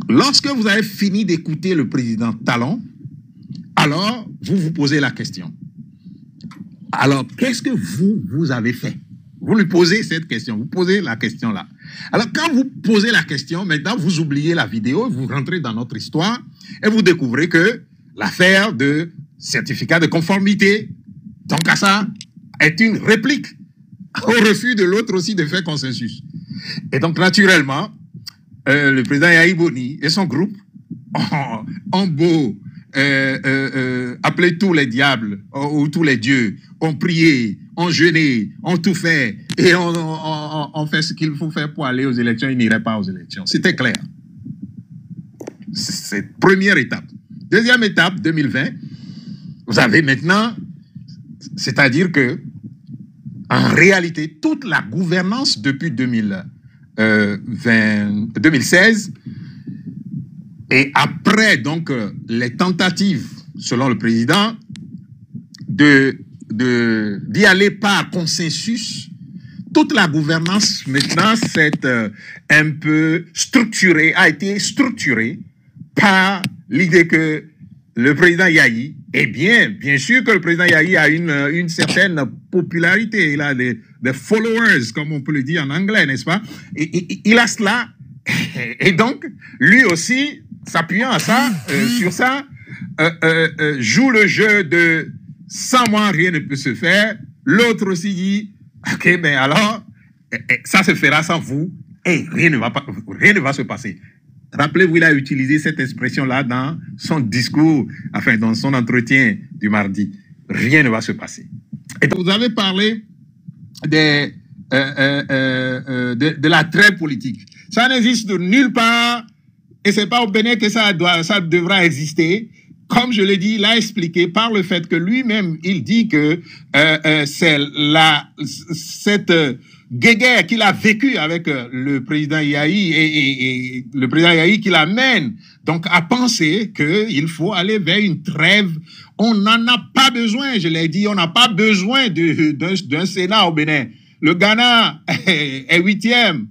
lorsque vous avez fini d'écouter le président Talon, alors vous vous posez la question. Alors, qu'est-ce que vous avez fait? Vous lui posez cette question, vous posez la question là. Alors, quand vous posez la question, maintenant, vous oubliez la vidéo, vous rentrez dans notre histoire et vous découvrez que l'affaire de certificat de conformité, donc à ça, est une réplique au refus de l'autre aussi de faire consensus. Et donc, naturellement, le président Yahya Boni et son groupe ont beau appeler tous les diables ou tous les dieux, ont prié, ont jeûné, ont tout fait, et on fait ce qu'il faut faire pour aller aux élections, ils n'iraient pas aux élections. C'était clair. C'est première étape. Deuxième étape, 2020, vous avez maintenant, c'est-à-dire que, en réalité, toute la gouvernance depuis 2016, et après donc les tentatives, selon le président, d'y aller par consensus, toute la gouvernance maintenant s'est un peu structurée, a été structurée par l'idée que le président Yahi, bien sûr que le président Yahi a une certaine popularité, il a des followers, comme on peut le dire en anglais, n'est-ce pas? Il a cela, et donc, lui aussi, s'appuyant à ça, sur ça, joue le jeu de sans moi, rien ne peut se faire. L'autre aussi dit, ok, ben alors, ça se fera sans vous, et rien ne va se passer. Rappelez-vous, il a utilisé cette expression-là dans son discours, enfin, dans son entretien du mardi. Rien ne va se passer. Et donc, vous avez parlé de la trêve politique. Ça n'existe nulle part, et c'est pas au Bénin que ça devra exister. Comme je l'ai dit, il a expliqué par le fait que lui-même, il dit que c'est cette guéguerre qu'il a vécue avec le président Yahi et le président Yahi qui l'amène donc à penser qu'il faut aller vers une trêve. On n'en a pas besoin, je l'ai dit, on n'a pas besoin d'un Sénat au Bénin. Le Ghana est 8e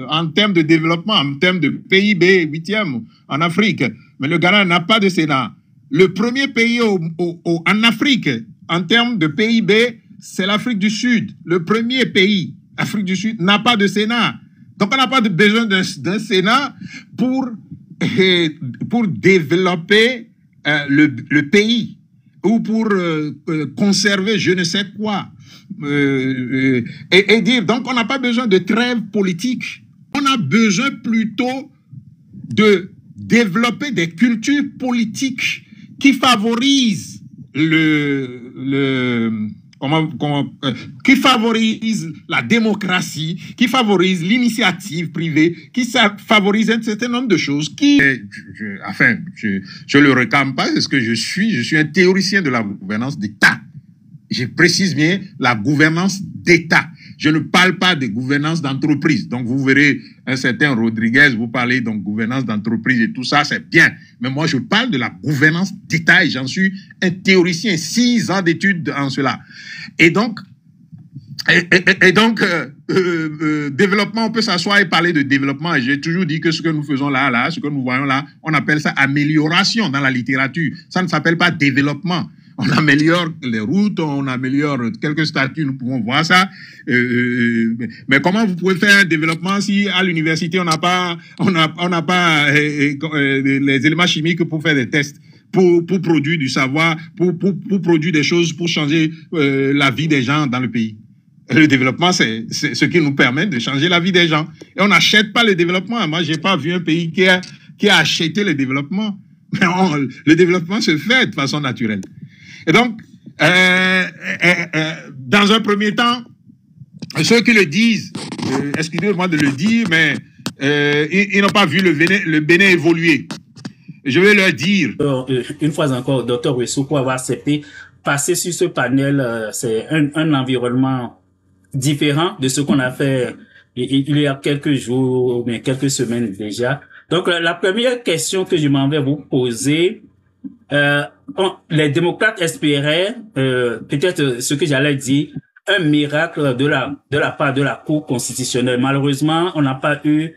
en termes de développement, en termes de PIB, 8e en Afrique. Mais le Ghana n'a pas de Sénat. Le premier pays en Afrique, en termes de PIB, c'est l'Afrique du Sud. Le premier pays, l'Afrique du Sud, n'a pas de Sénat. Donc, on n'a pas besoin d'un Sénat pour développer le pays ou pour conserver je ne sais quoi. Et dire, donc, on n'a pas besoin de trêve politique. On a besoin plutôt de développer des cultures politiques qui favorise qui favorise la démocratie, qui favorise l'initiative privée, qui favorise un certain nombre de choses qui, je le réclame pas, c'est ce que je suis un théoricien de la gouvernance d'État. Je précise bien la gouvernance d'État. Je ne parle pas de gouvernance d'entreprise. Donc, vous verrez un certain Rodriguez, vous parlez donc gouvernance d'entreprise et tout ça, c'est bien. Mais moi, je parle de la gouvernance d'État et j'en suis un théoricien, 6 ans d'études en cela. Et donc, développement, on peut s'asseoir et parler de développement. Et j'ai toujours dit que ce que nous faisons là, ce que nous voyons là, on appelle ça amélioration dans la littérature. Ça ne s'appelle pas développement. On améliore les routes, on améliore quelques statuts, nous pouvons voir ça. Mais comment vous pouvez faire un développement si à l'université on n'a pas les éléments chimiques pour faire des tests, pour produire du savoir, pour produire des choses, pour changer la vie des gens dans le pays. Le développement, c'est ce qui nous permet de changer la vie des gens. Et on n'achète pas le développement. Moi, j'ai pas vu un pays qui a acheté le développement. Mais le développement se fait de façon naturelle. Et donc, dans un premier temps, ceux qui le disent, excusez-moi de le dire, mais ils n'ont pas vu le Bénin évoluer. Je vais leur dire. Une fois encore, Dr Ouessou, pour avoir accepté passer sur ce panel, c'est un environnement différent de ce qu'on a fait il y a quelques jours, mais quelques semaines déjà. Donc, la première question que je m'en vais vous poser, les démocrates espéraient, peut-être ce que j'allais dire, un miracle de la part de la Cour constitutionnelle. Malheureusement, on n'a pas eu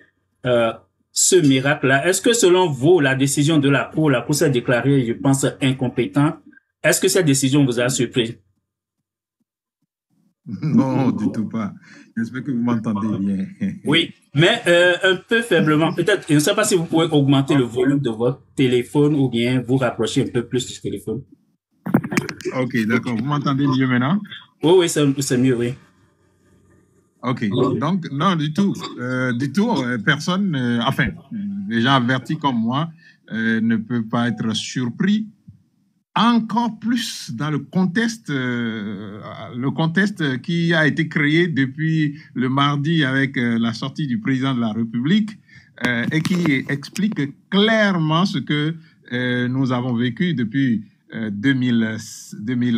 ce miracle-là? Est-ce que selon vous, la décision de la Cour s'est déclarée, je pense, incompétente? Est-ce que cette décision vous a surpris? Non, du tout pas. J'espère que vous m'entendez bien. Oui, mais un peu faiblement. Peut-être, je ne sais pas si vous pouvez augmenter le volume de votre téléphone ou bien vous rapprocher un peu plus du téléphone. Ok, d'accord. Vous m'entendez mieux maintenant? Oui, c'est mieux, oui. Ok, donc non, du tout. Personne, enfin, les gens avertis comme moi ne peuvent pas être surpris. Encore plus dans le contexte qui a été créé depuis le mardi avec la sortie du président de la République et qui explique clairement ce que nous avons vécu depuis 2000,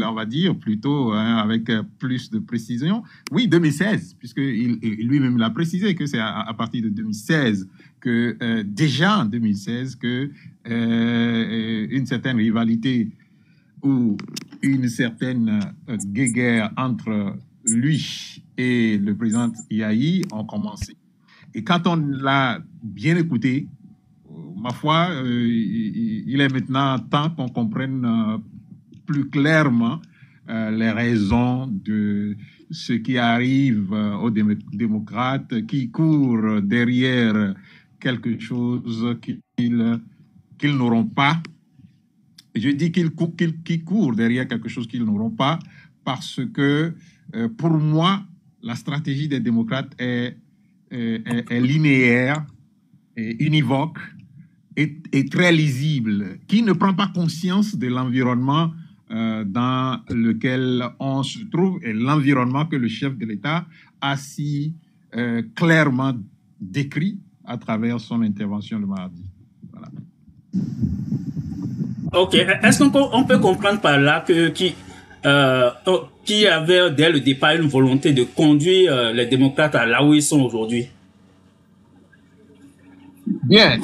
on va dire, plutôt, hein, avec plus de précision. Oui, 2016, puisque lui-même l'a précisé que c'est à partir de 2016 que, déjà en 2016, que une certaine rivalité ou une certaine guéguerre entre lui et le président Yahi ont commencé. Et quand on l'a bien écouté, ma foi, il est maintenant temps qu'on comprenne plus clairement les raisons de ce qui arrive aux démocrates qui courent derrière quelque chose qu'ils n'auront pas. Je dis qu'ils courent derrière quelque chose qu'ils n'auront pas parce que, pour moi, la stratégie des démocrates est linéaire, est univoque et très lisible, qui ne prend pas conscience de l'environnement dans lequel on se trouve et l'environnement que le chef de l'État a si clairement décrit à travers son intervention le mardi. Voilà. Ok, est-ce qu'on peut comprendre par là qu'il y avait dès le départ une volonté de conduire les démocrates à là où ils sont aujourd'hui? Bien,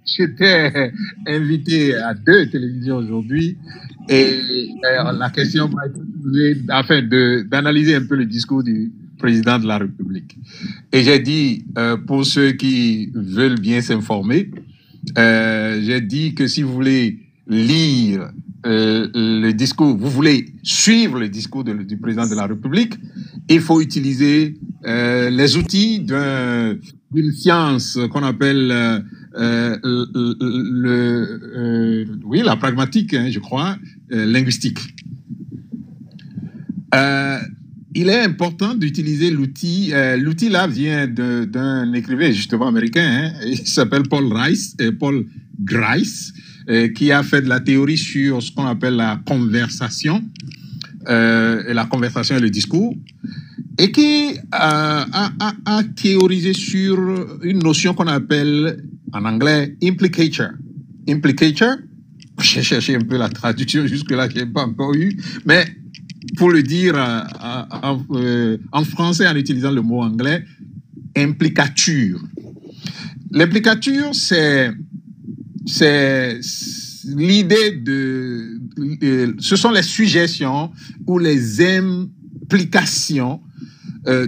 j'étais invité à 2 télévisions aujourd'hui et la question m'a été posée afin d'analyser un peu le discours du président de la République. Et j'ai dit, pour ceux qui veulent bien s'informer, j'ai dit que si vous voulez lire le discours, vous voulez suivre le discours du président de la République, il faut utiliser les outils d'une science qu'on appelle la pragmatique, hein, je crois, linguistique. Il est important d'utiliser l'outil. L'outil là vient d'un écrivain justement américain. Hein, il s'appelle Paul Grice, qui a fait de la théorie sur ce qu'on appelle la conversation, et la conversation et le discours, et qui a théorisé sur une notion qu'on appelle en anglais implicature. Implicature, j'ai cherché un peu la traduction jusque-là, je n'ai pas encore eu, mais pour le dire en français en utilisant le mot anglais, implicature. L'implicature, c'est l'idée ce sont les suggestions ou les implications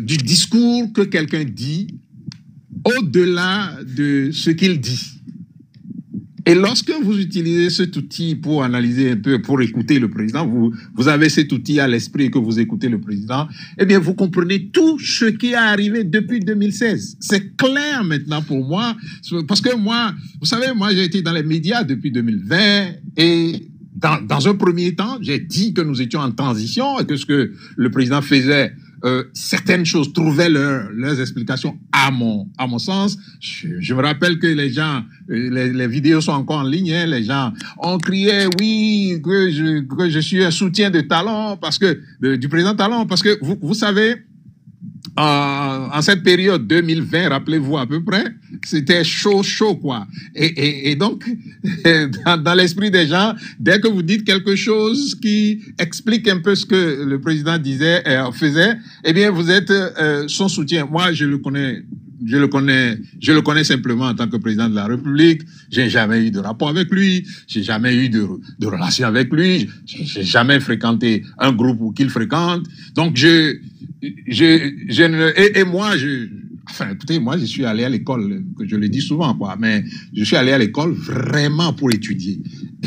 du discours que quelqu'un dit au-delà de ce qu'il dit. Et lorsque vous utilisez cet outil pour analyser un peu, pour écouter le président, vous avez cet outil à l'esprit que vous écoutez le président, eh bien, vous comprenez tout ce qui est arrivé depuis 2016. C'est clair maintenant pour moi, parce que moi, vous savez, moi, j'ai été dans les médias depuis 2020 et dans un premier temps, j'ai dit que nous étions en transition et que ce que le président faisait, certaines choses trouvaient leurs explications à mon sens. Je me rappelle que les gens, les vidéos sont encore en ligne, hein, les gens ont crié oui que je suis un soutien de Talon parce que du président Talon parce que vous savez, en cette période 2020, rappelez-vous à peu près, c'était chaud quoi. Et donc, dans l'esprit des gens, dès que vous dites quelque chose qui explique un peu ce que le président disait et faisait, eh bien, vous êtes son soutien. Moi, je le connais simplement en tant que président de la République. J'ai jamais eu de rapport avec lui. J'ai jamais eu de relation avec lui. J'ai jamais fréquenté un groupe qu'il fréquente. Donc, Enfin, écoutez, moi, je suis allé à l'école, je le dis souvent, quoi, mais je suis allé à l'école vraiment pour étudier.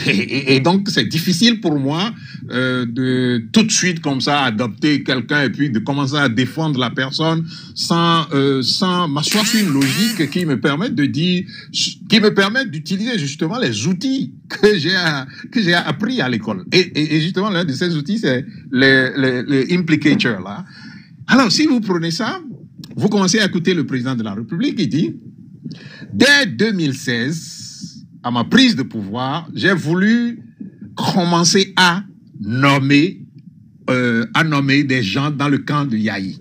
Et donc, c'est difficile pour moi de tout de suite, comme ça, adopter quelqu'un et puis de commencer à défendre la personne sans m'asseoir sur une logique qui me permette de dire, qui me permette d'utiliser justement les outils que j'ai appris à l'école. Et justement, l'un de ces outils, c'est les implicator, là. Alors, si vous prenez ça, vous commencez à écouter le président de la République, il dit, dès 2016, à ma prise de pouvoir, j'ai voulu commencer à nommer des gens dans le camp de Yahi.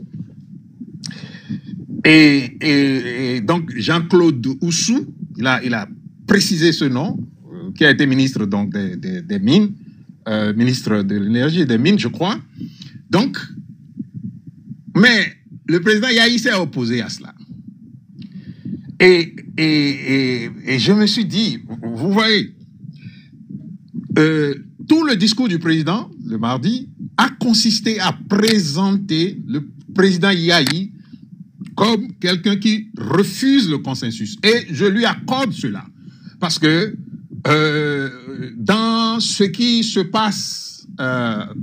Et donc, Jean-Claude Oussou, il a précisé ce nom, qui a été ministre donc des Mines, ministre de l'Énergie et des Mines, je crois. Donc, mais le président Yahi s'est opposé à cela. Et je me suis dit, vous voyez, tout le discours du président, le mardi, a consisté à présenter le président Yahi comme quelqu'un qui refuse le consensus. Et je lui accorde cela. Parce que dans ce qui se passe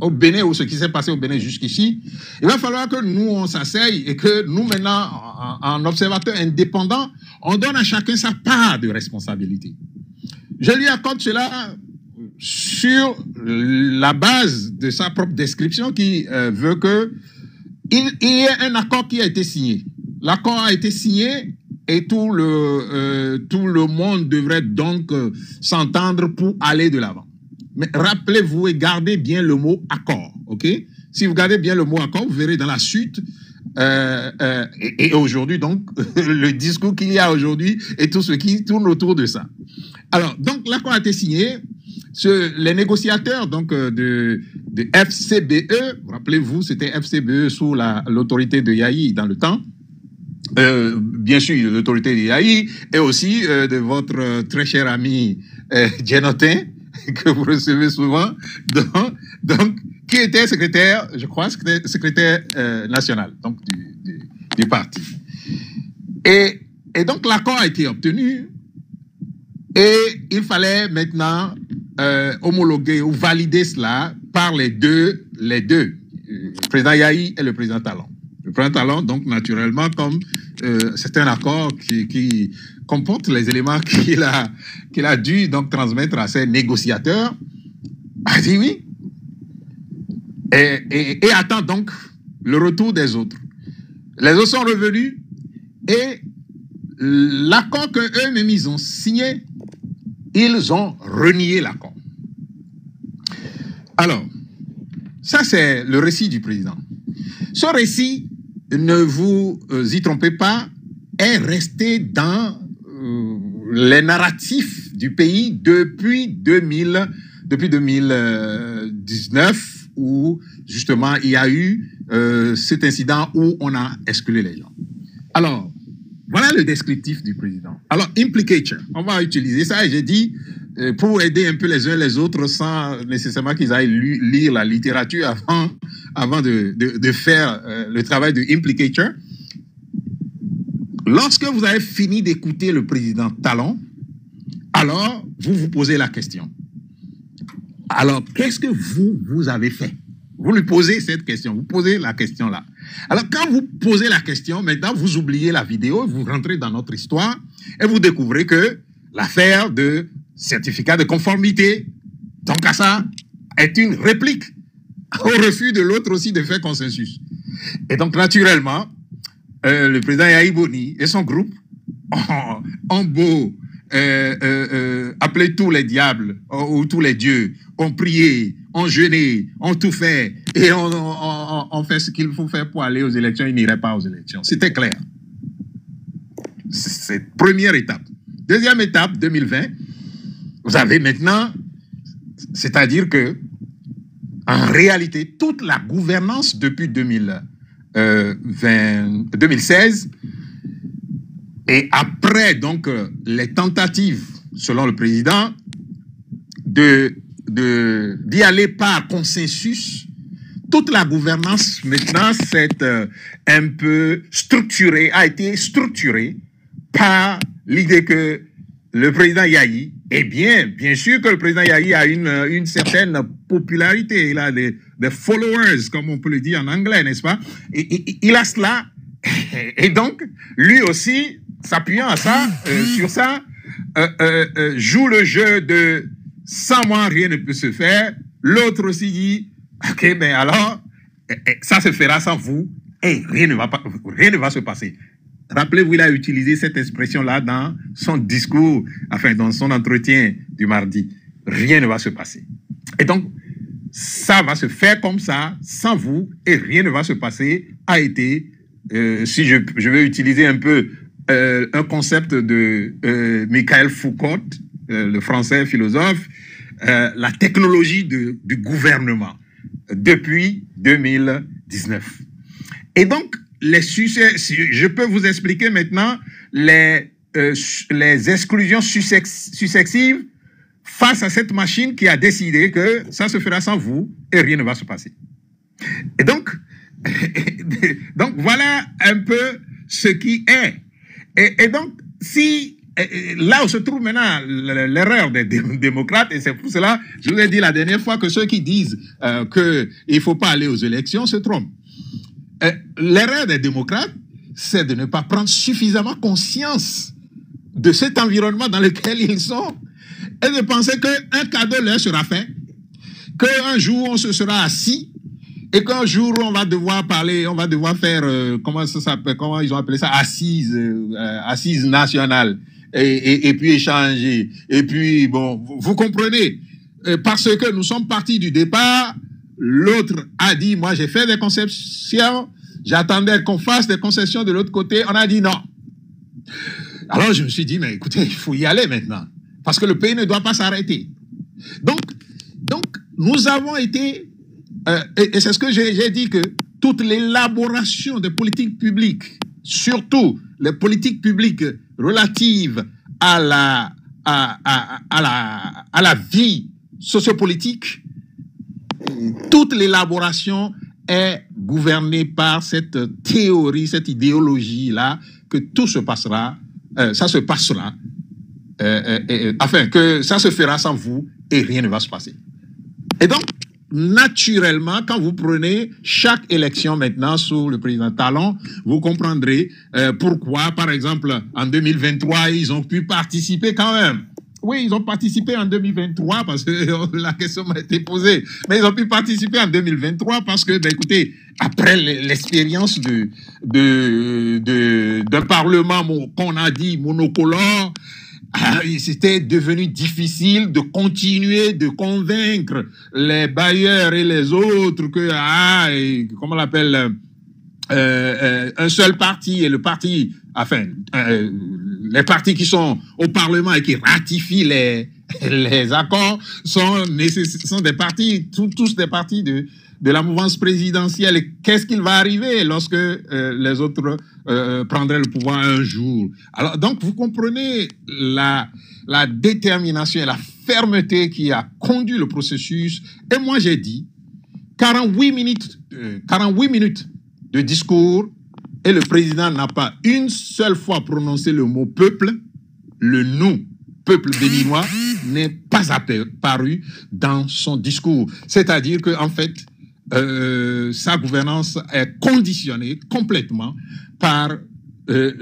au Bénin, ou ce qui s'est passé au Bénin jusqu'ici, il va falloir que nous, on s'asseye et que nous, maintenant, en observateur indépendant, on donne à chacun sa part de responsabilité. Je lui accorde cela sur la base de sa propre description qui veut qu'il y ait un accord qui a été signé. L'accord a été signé et tout le monde devrait donc s'entendre pour aller de l'avant. Mais rappelez-vous et gardez bien le mot accord, ok? Si vous gardez bien le mot accord, vous verrez dans la suite. Et aujourd'hui, donc, le discours qu'il y a aujourd'hui et tout ce qui tourne autour de ça. Alors, donc, l'accord a été signé. Les négociateurs donc de FCBE, rappelez-vous, c'était FCBE sous l'autorité de Yahi dans le temps. Bien sûr, l'autorité de Yahi et aussi de votre très cher ami Djenotin, que vous recevez souvent, donc qui était secrétaire, je crois, secrétaire national donc du parti. Et donc l'accord a été obtenu et il fallait maintenant homologuer ou valider cela par les deux, le président Yahi et le président Talon. Le président Talon, donc naturellement, comme c'est un accord qui comporte les éléments qu'il a dû donc transmettre à ses négociateurs, a dit oui. Et attend donc le retour des autres. Les autres sont revenus et l'accord qu'eux-mêmes ils ont signé, ils ont renié l'accord. Alors, ça c'est le récit du président. Ce récit, ne vous y trompez pas, est resté dans les narratifs du pays depuis 2019, où justement il y a eu cet incident où on a exclu les gens. Alors, voilà le descriptif du président. Alors, implicator, on va utiliser ça et j'ai dit, pour aider un peu les uns les autres sans nécessairement qu'ils aillent lire la littérature avant de faire le travail de implicator. Lorsque vous avez fini d'écouter le président Talon, alors vous vous posez la question. Alors, qu'est-ce que vous avez fait? Vous lui posez cette question, vous posez la question là. Alors, quand vous posez la question, maintenant, vous oubliez la vidéo, vous rentrez dans notre histoire et vous découvrez que l'affaire de certificat de conformité, donc à ça, est une réplique au refus de l'autre aussi de faire consensus. Et donc, naturellement, le président Yahi Boni et son groupe ont beau appeler tous les diables ou tous les dieux, ont prié, ont jeûné, ont tout fait, et on fait ce qu'il faut faire pour aller aux élections, ils n'iraient pas aux élections. C'était clair. C'est première étape. Deuxième étape, 2020, vous avez maintenant, c'est-à-dire que, en réalité, toute la gouvernance depuis 2016 et après donc les tentatives, selon le président, d'y aller par consensus, toute la gouvernance maintenant s'est un peu structurée, a été structurée par l'idée que le président Yahi, eh bien sûr que le président Yahi a une certaine popularité, il a des followers, comme on peut le dire en anglais, n'est-ce pas? Et il a cela, et donc, lui aussi, s'appuyant à ça, sur ça, joue le jeu de sans moi rien ne peut se faire. L'autre aussi dit, ok, ben alors, ça se fera sans vous, et rien ne va se passer. Rappelez-vous, il a utilisé cette expression-là dans son discours, enfin, dans son entretien du mardi. Rien ne va se passer. Et donc, ça va se faire comme ça, sans vous, et rien ne va se passer, a été, si je vais utiliser un peu un concept de Michael Foucault, le français philosophe, la technologie du gouvernement depuis 2019. Et donc, les succès, je peux vous expliquer maintenant les exclusions successives face à cette machine qui a décidé que ça se fera sans vous et rien ne va se passer. Et donc voilà un peu ce qui est. Et donc, si là où se trouve maintenant l'erreur des démocrates, et c'est pour cela, je vous ai dit la dernière fois que ceux qui disent qu'il ne faut pas aller aux élections se trompent. L'erreur des démocrates, c'est de ne pas prendre suffisamment conscience de cet environnement dans lequel ils sont et de penser qu'un cadeau leur sera fait, qu'un jour on se sera assis et qu'un jour on va devoir parler, on va devoir faire, comment ça s'appelle, comment ils ont appelé ça, assise nationale et puis échanger. Et puis, bon, vous comprenez, parce que nous sommes partis du départ. L'autre a dit, moi j'ai fait des concessions, j'attendais qu'on fasse des concessions de l'autre côté, on a dit non. Alors je me suis dit, mais écoutez, il faut y aller maintenant, parce que le pays ne doit pas s'arrêter. Donc, nous avons été, et c'est ce que j'ai dit, que toute l'élaboration des politiques publiques, surtout les politiques publiques relatives à la vie sociopolitique, toute l'élaboration est gouvernée par cette théorie, cette idéologie-là, que tout se passera, ça se passera, enfin, que ça se fera sans vous et rien ne va se passer. Et donc, naturellement, quand vous prenez chaque élection maintenant sous le président Talon, vous comprendrez pourquoi, par exemple, en 2023, ils ont pu participer quand même. Oui, ils ont participé en 2023 parce que la question m'a été posée. Mais ils ont pu participer en 2023 parce que, ben, écoutez, après l'expérience d'un parlement qu'on a dit monocolore, c'était devenu difficile de continuer de convaincre les bailleurs et les autres que, comment on l'appelle, un seul parti et le parti, enfin, les partis qui sont au Parlement et qui ratifient les accords sont des partis, tous des partis de la mouvance présidentielle. Et qu'est-ce qu'il va arriver lorsque les autres prendraient le pouvoir un jour? Alors, donc, vous comprenez la détermination et la fermeté qui a conduit le processus. Et moi, j'ai dit 48 minutes de discours et le président n'a pas une seule fois prononcé le mot peuple. Le nom peuple béninois n'est pas apparu dans son discours. C'est-à-dire que, en fait, sa gouvernance est conditionnée complètement par l'autre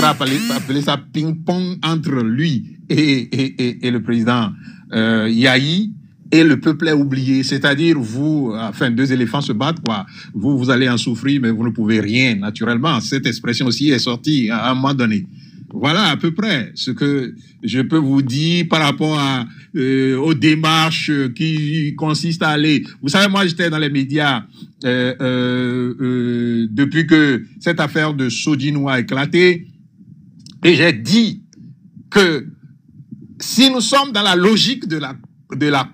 appelé ça ping-pong entre lui et le président Yahi. Et le peuple est oublié, c'est-à-dire vous, enfin, deux éléphants se battent, quoi. Vous allez en souffrir, mais vous ne pouvez rien, naturellement. Cette expression aussi est sortie à un moment donné. Voilà à peu près ce que je peux vous dire par rapport aux démarches qui consistent à aller. Vous savez, moi, j'étais dans les médias depuis que cette affaire de Sodino a éclaté, et j'ai dit que si nous sommes dans la logique de la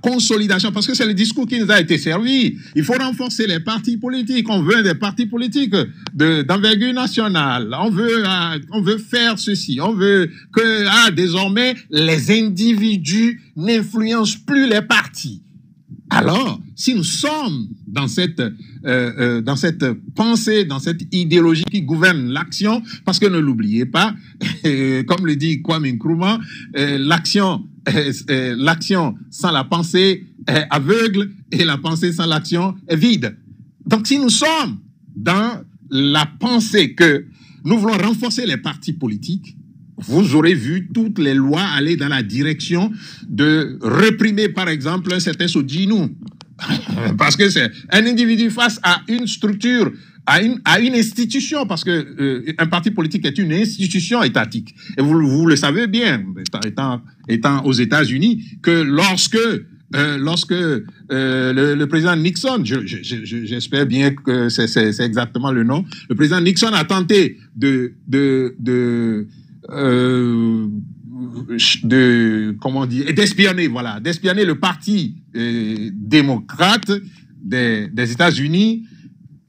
consolidation, parce que c'est le discours qui nous a été servi. Il faut renforcer les partis politiques. On veut des partis politiques d'envergure nationale. On veut faire ceci. On veut que désormais les individus n'influencent plus les partis. Alors, si nous sommes dans cette pensée, dans cette idéologie qui gouverne l'action, parce que ne l'oubliez pas, comme le dit Kwame Nkrumah, l'action sans la pensée est aveugle et la pensée sans l'action est vide. Donc, si nous sommes dans la pensée que nous voulons renforcer les partis politiques, vous aurez vu toutes les lois aller dans la direction de réprimer, par exemple, un certain Sodinou. Parce que c'est un individu face à une structure, à une institution, parce que un parti politique est une institution étatique. Et vous le savez bien, étant aux États-Unis, que lorsque le président Nixon, j'espère bien que c'est exactement le nom, le président Nixon a tenté d'espionner le parti démocrate des États-Unis.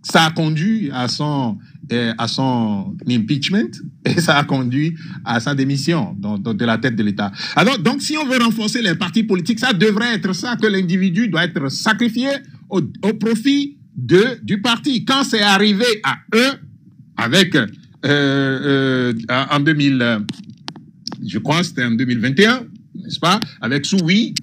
Ça a conduit à son impeachment et ça a conduit à sa démission de la tête de l'État. Alors, donc, si on veut renforcer les partis politiques, ça devrait être ça, que l'individu doit être sacrifié au profit du parti. Quand c'est arrivé à eux, avec en 2000, je crois que c'était en 2021, n'est-ce pas, avec Souwi,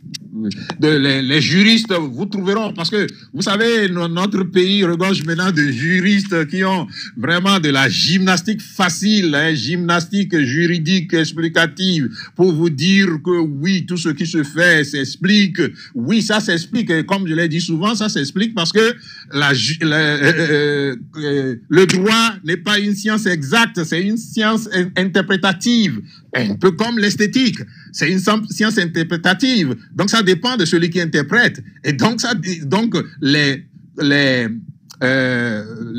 les juristes vous trouveront, parce que vous savez, notre pays regorge maintenant de juristes qui ont vraiment de la gymnastique facile, gymnastique juridique explicative, pour vous dire que oui, tout ce qui se fait s'explique. Oui, ça s'explique, et comme je l'ai dit souvent, ça s'explique parce que le droit n'est pas une science exacte, c'est une science interprétative, un peu comme l'esthétique. C'est une science interprétative. Donc, ça dépend de celui qui interprète. Et donc, les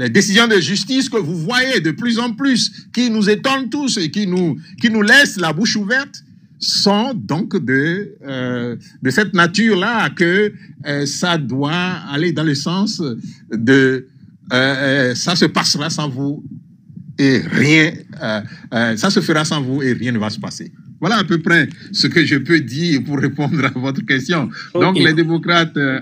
décisions de justice que vous voyez de plus en plus, qui nous étonnent tous et qui nous laissent la bouche ouverte, sont donc de cette nature-là que ça doit aller dans le sens de ça se passera sans vous et rien, ça se fera sans vous et rien ne va se passer. Voilà à peu près ce que je peux dire pour répondre à votre question. Okay. Donc, les démocrates à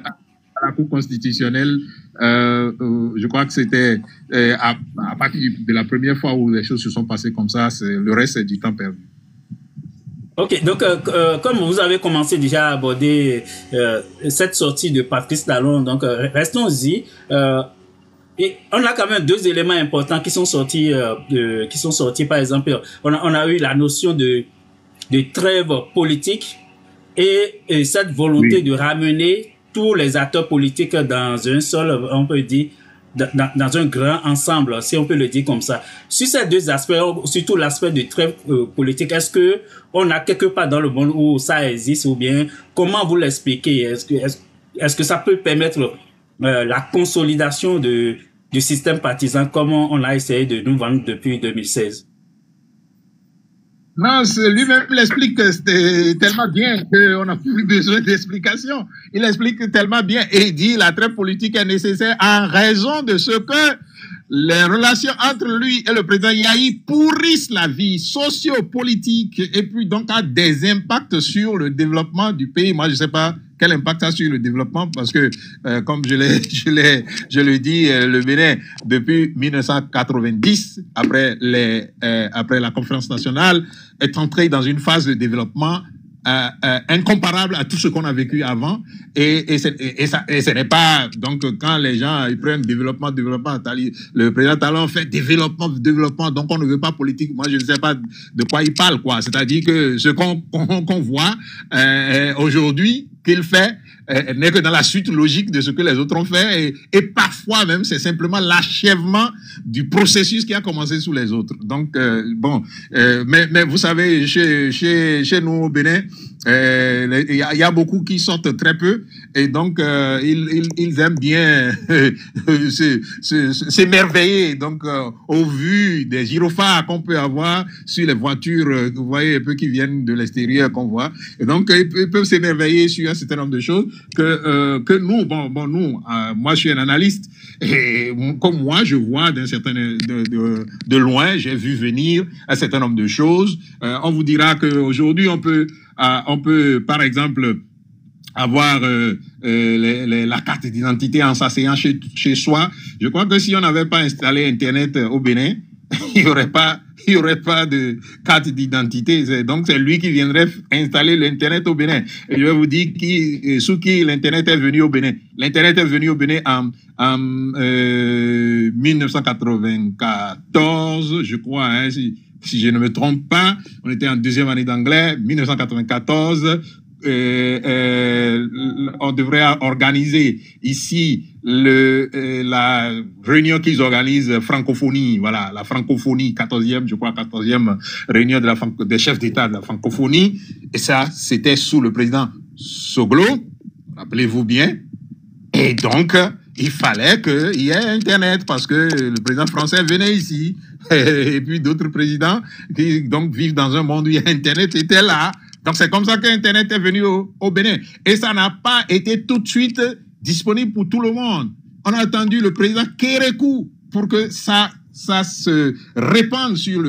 la Cour constitutionnelle, je crois que c'était à partir de la première fois où les choses se sont passées comme ça, le reste, c'est du temps perdu. Ok, donc comme vous avez commencé déjà à aborder cette sortie de Patrice Talon, donc restons-y. Et on a quand même deux éléments importants qui sont sortis, par exemple, on a eu la notion de trêve politique et cette volonté de ramener tous les acteurs politiques dans un seul, on peut dire, dans un grand ensemble, si on peut le dire comme ça. Sur ces deux aspects, surtout l'aspect de trêve politique, est-ce que on a quelque part dans le monde où ça existe, ou bien comment vous l'expliquez? Est-ce que ça peut permettre la consolidation du système partisan comme on a essayé de nous vendre depuis 2016? Non, lui-même l'explique tellement bien qu'on n'a plus besoin d'explication. Il explique tellement bien et il dit la trêve politique est nécessaire en raison de ce que les relations entre lui et le président Yahi pourrissent la vie socio-politique et puis donc a des impacts sur le développement du pays. Moi, je ne sais pas quel impact ça a sur le développement parce que, comme je le dis, le Bénin, depuis 1990, après la conférence nationale, est entré dans une phase de développement incomparable à tout ce qu'on a vécu avant et ce n'est pas donc quand les gens ils prennent développement le président Talon fait développement donc on ne veut pas politique. Moi je ne sais pas de quoi il parle quoi, c'est-à-dire que ce qu'on voit aujourd'hui qu'il fait n'est que dans la suite logique de ce que les autres ont fait et parfois même c'est simplement l'achèvement du processus qui a commencé sous les autres. Donc mais vous savez chez nous au Bénin il y a beaucoup qui sortent très peu et donc ils aiment bien s'émerveiller donc au vu des gyrophares qu'on peut avoir sur les voitures vous voyez un peu qui viennent de l'extérieur qu'on voit et donc ils peuvent s'émerveiller sur un certain nombre de choses que nous nous moi je suis un analyste et comme moi je vois de loin j'ai vu venir un certain nombre de choses. On vous dira que aujourd'hui on peut par exemple avoir la carte d'identité en s'asseyant chez soi. Je crois que si on n'avait pas installé Internet au Bénin, il y aurait pas de carte d'identité. Donc, c'est lui qui viendrait installer l'Internet au Bénin. Et je vais vous dire sous qui l'Internet est venu au Bénin. L'Internet est venu au Bénin en 1994, je crois, hein, si je ne me trompe pas. On était en deuxième année d'anglais, 1994. On devrait organiser ici la réunion qu'ils organisent francophonie, voilà, la francophonie, 14e réunion des chefs d'État de la francophonie. Et ça, c'était sous le président Soglo, rappelez-vous bien. Et donc, il fallait qu'il y ait Internet parce que le président français venait ici. Et puis d'autres présidents qui donc vivent dans un monde où il y a Internet étaient là. Donc, c'est comme ça qu'Internet est venu au Bénin. Et ça n'a pas été tout de suite disponible pour tout le monde. On a attendu le président Kérékou pour que ça se répande sur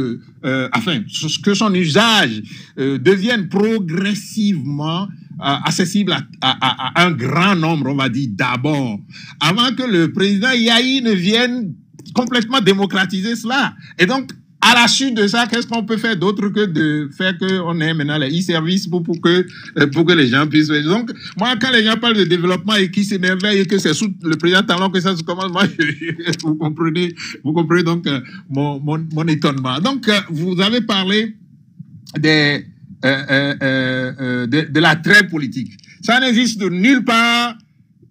que son usage devienne progressivement accessible à un grand nombre, on va dire, d'abord. Avant que le président Yahi ne vienne complètement démocratiser cela. Et donc, à la suite de ça, qu'est-ce qu'on peut faire d'autre que de faire qu'on ait maintenant les e-services pour que les gens puissent... Donc, moi, quand les gens parlent de développement et qu'ils s'émerveillent et que c'est sous le président Talon que ça se commence, moi, vous comprenez donc mon étonnement. Donc, vous avez parlé de la trêve politique. Ça n'existe nulle part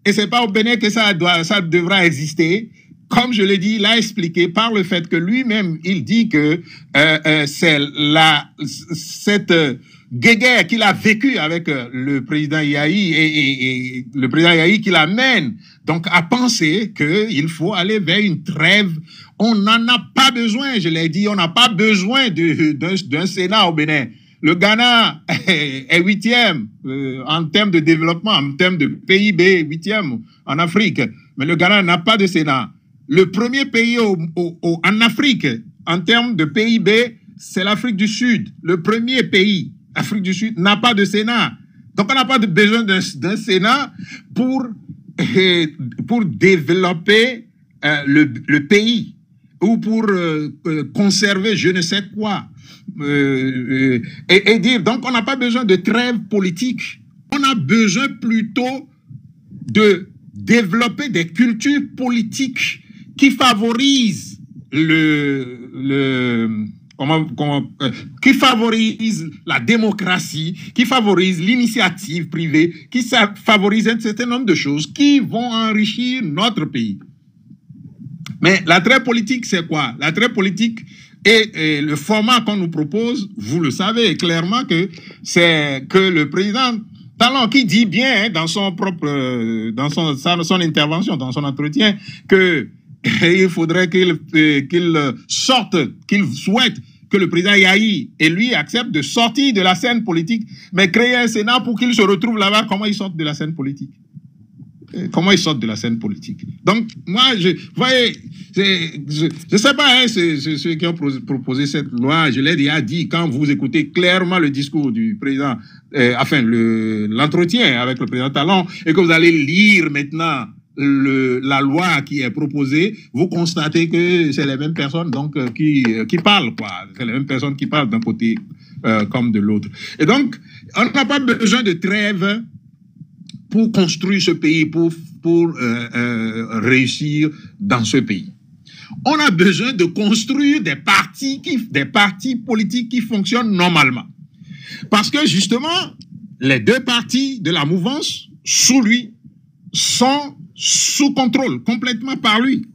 et c'est pas au Bénin que ça devra exister. Comme je l'ai dit, il a expliqué par le fait que lui-même, il dit que c'est cette guéguerre qu'il a vécue avec le président Yahi et le président Yahi qui l'amène donc à penser qu'il faut aller vers une trêve. On n'en a pas besoin, je l'ai dit, on n'a pas besoin d'un Sénat au Bénin. Le Ghana est 8e en termes de développement, en termes de PIB, 8e en Afrique. Mais le Ghana n'a pas de Sénat. Le premier pays en Afrique, en termes de PIB, c'est l'Afrique du Sud. Le premier pays, Afrique du Sud, n'a pas de Sénat. Donc, on n'a pas besoin d'un Sénat pour développer le pays ou pour conserver je ne sais quoi. Et dire, donc, on n'a pas besoin de trêve politique. On a besoin plutôt de développer des cultures politiques qui favorise qui favorise la démocratie, qui favorise l'initiative privée, qui favorise un certain nombre de choses qui vont enrichir notre pays. Mais la trêve politique, c'est quoi? La trêve politique et le format qu'on nous propose, vous le savez clairement que c'est que le président Talon qui dit bien dans son intervention, dans son entretien, que il faudrait qu'il souhaite que le président Yahi et lui acceptent de sortir de la scène politique, mais créer un Sénat pour qu'il se retrouve là-bas. Comment ils sortent de la scène politique? Comment ils sortent de la scène politique? Donc, moi, je sais pas, hein, ceux qui ont proposé cette loi, je l'ai déjà dit, quand vous écoutez clairement le discours du président, l'entretien avec le président Talon, et que vous allez lire maintenant la loi qui est proposée, vous constatez que c'est les mêmes personnes donc qui parlent, quoi. C'est les mêmes personnes qui parlent d'un côté comme de l'autre. Et donc, on n'a pas besoin de trêve pour construire ce pays, pour réussir dans ce pays. On a besoin de construire des partis politiques qui fonctionnent normalement. Parce que justement, les deux partis de la mouvance, sous lui, sont sous contrôle, complètement par lui.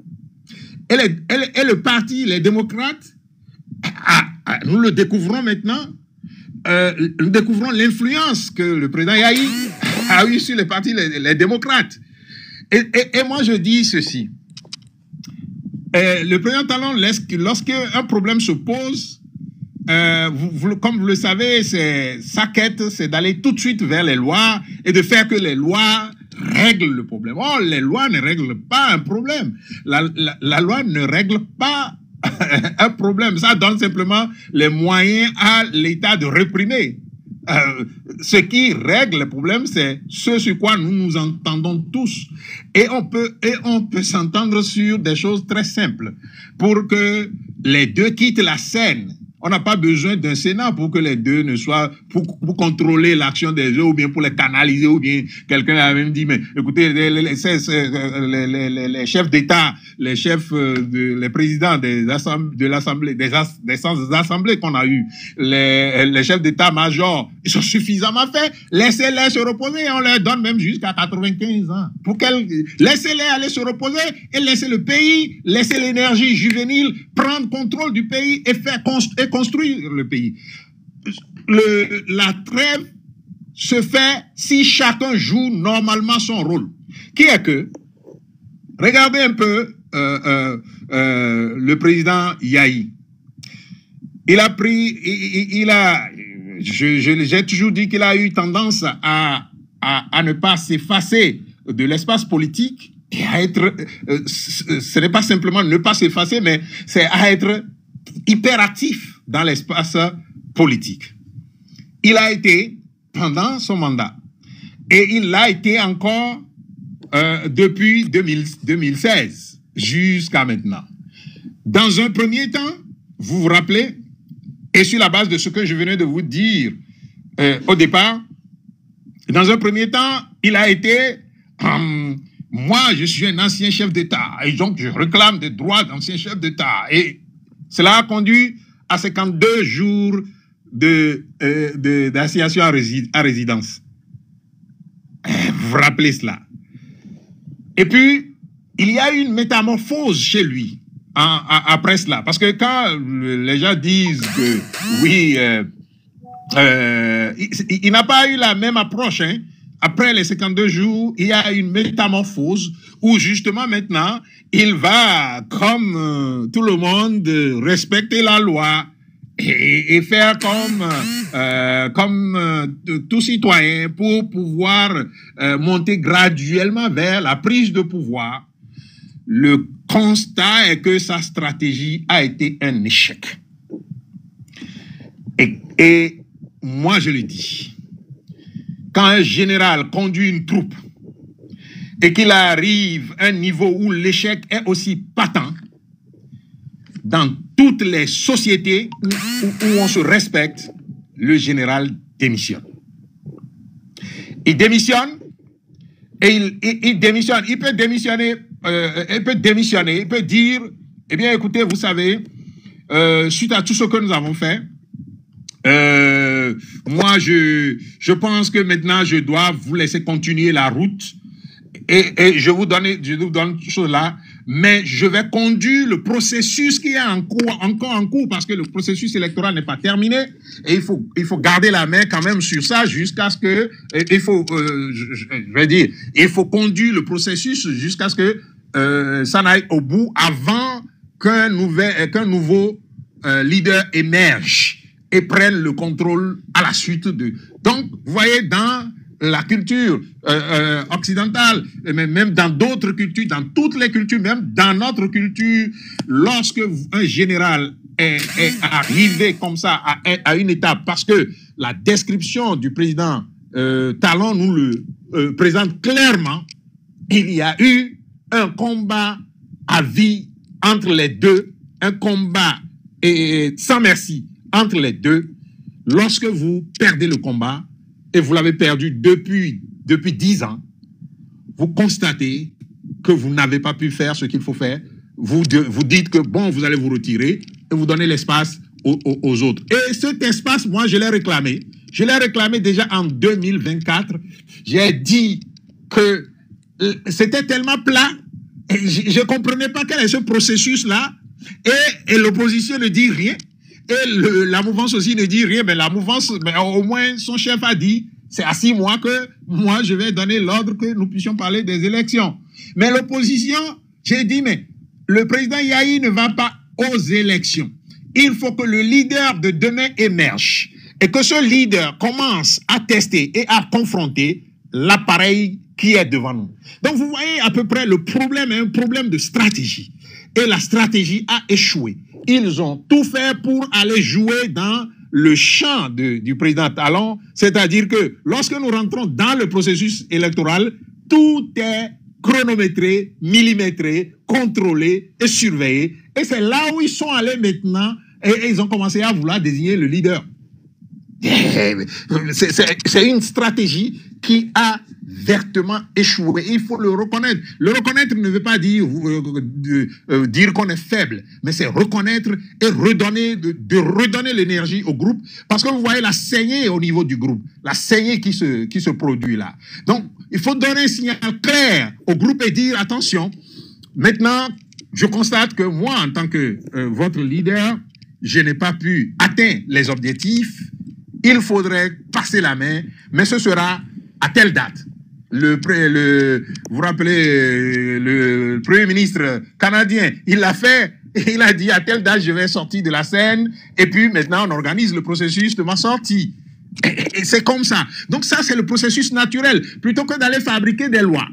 Et le parti, les démocrates, nous le découvrons maintenant, nous découvrons l'influence que le président Yahi a eu sur les partis, les démocrates. Et moi, je dis ceci. Le président Talon, lorsqu'un problème se pose, comme vous le savez, sa quête, c'est d'aller tout de suite vers les lois et de faire que les lois règlent le problème. Oh, les lois ne règlent pas un problème. La loi ne règle pas un problème. Ça donne simplement les moyens à l'État de réprimer. Ce qui règle le problème, c'est ce sur quoi nous nous entendons tous. Et on peut s'entendre sur des choses très simples. Pour que les deux quittent la scène, on n'a pas besoin d'un Sénat pour que les deux ne soient, pour contrôler l'action des deux, ou bien pour les canaliser, ou bien quelqu'un a même dit, mais écoutez, les chefs d'État, les chefs, les présidents de l'Assemblée, des assemblées qu'on a eues, les chefs d'État-major, ils sont suffisamment faits. Laissez-les se reposer, et on leur donne même jusqu'à 95 ans. Laissez-les aller se reposer et laissez le pays, laissez l'énergie juvénile prendre contrôle du pays et faire construire le pays. La trêve se fait si chacun joue normalement son rôle. Qui est que, regardez un peu le président Yahi. J'ai toujours dit qu'il a eu tendance à ne pas s'effacer de l'espace politique et à être, ce n'est pas simplement ne pas s'effacer, mais c'est à être hyperactif dans l'espace politique. Il a été pendant son mandat et il l'a été encore depuis 2016 jusqu'à maintenant. Dans un premier temps, vous vous rappelez, et sur la base de ce que je venais de vous dire au départ, dans un premier temps, il a été moi, je suis un ancien chef d'État et donc je réclame des droits d'ancien chef d'État. Et cela a conduit à 52 jours d'assignation à résidence. Vous vous rappelez cela. Et puis, il y a eu une métamorphose chez lui après cela. Parce que quand les gens disent que, oui, il n'a pas eu la même approche, hein. Après les 52 jours, il y a une métamorphose où justement maintenant, il va, comme tout le monde, respecter la loi et faire comme tout citoyen pour pouvoir monter graduellement vers la prise de pouvoir. Le constat est que sa stratégie a été un échec. Et moi, je le dis. Quand un général conduit une troupe et qu'il arrive à un niveau où l'échec est aussi patent, dans toutes les sociétés où on se respecte, le général démissionne. Il démissionne et il démissionne. Il peut démissionner, il peut dire, eh bien écoutez, vous savez, suite à tout ce que nous avons fait, moi, je pense que maintenant, je dois vous laisser continuer la route et je vous donne chose là, mais je vais conduire le processus qui est encore en cours parce que le processus électoral n'est pas terminé et il faut garder la main quand même sur ça jusqu'à ce que, je vais dire, il faut conduire le processus jusqu'à ce que ça n'aille au bout avant qu'un nouveau leader émerge et prennent le contrôle à la suite de... Donc, vous voyez, dans la culture occidentale, mais même dans d'autres cultures, dans toutes les cultures, même dans notre culture, lorsque un général est arrivé comme ça à une étape, parce que la description du président Talon nous le présente clairement, il y a eu un combat à vie entre les deux, un combat sans merci entre les deux. Lorsque vous perdez le combat, et vous l'avez perdu depuis 10 ans, vous constatez que vous n'avez pas pu faire ce qu'il faut faire. Vous dites que, bon, vous allez vous retirer et vous donnez l'espace aux autres. Et cet espace, moi, je l'ai réclamé. Je l'ai réclamé déjà en 2024. J'ai dit que c'était tellement plat, et je ne comprenais pas quel est ce processus-là, et l'opposition ne dit rien. Et la mouvance aussi ne dit rien, mais la mouvance, au moins son chef a dit, c'est à 6 mois que moi je vais donner l'ordre que nous puissions parler des élections. Mais l'opposition, j'ai dit, mais le président Yahi ne va pas aux élections. Il faut que le leader de demain émerge et que ce leader commence à tester et à confronter l'appareil qui est devant nous. Donc vous voyez à peu près le problème est un problème de stratégie. Et la stratégie a échoué. Ils ont tout fait pour aller jouer dans le champ du président Talon, c'est-à-dire que lorsque nous rentrons dans le processus électoral, tout est chronométré, millimétré, contrôlé et surveillé. Et c'est là où ils sont allés maintenant et ils ont commencé à vouloir désigner le leader. C'est une stratégie qui a vertement échoué. Il faut le reconnaître. Le reconnaître ne veut pas dire dire qu'on est faible, mais c'est reconnaître et redonner, de redonner l'énergie au groupe. Parce que vous voyez la saignée au niveau du groupe, la saignée qui se produit là. Donc, il faut donner un signal clair au groupe et dire, attention, maintenant, je constate que moi, en tant que votre leader, je n'ai pas pu atteindre les objectifs. Il faudrait passer la main, mais ce sera à telle date. Vous vous rappelez, le Premier ministre canadien, il l'a fait, il a dit à telle date, je vais sortir de la scène, et puis maintenant, on organise le processus de ma sortie. Et c'est comme ça. Donc ça, c'est le processus naturel. Plutôt que d'aller fabriquer des lois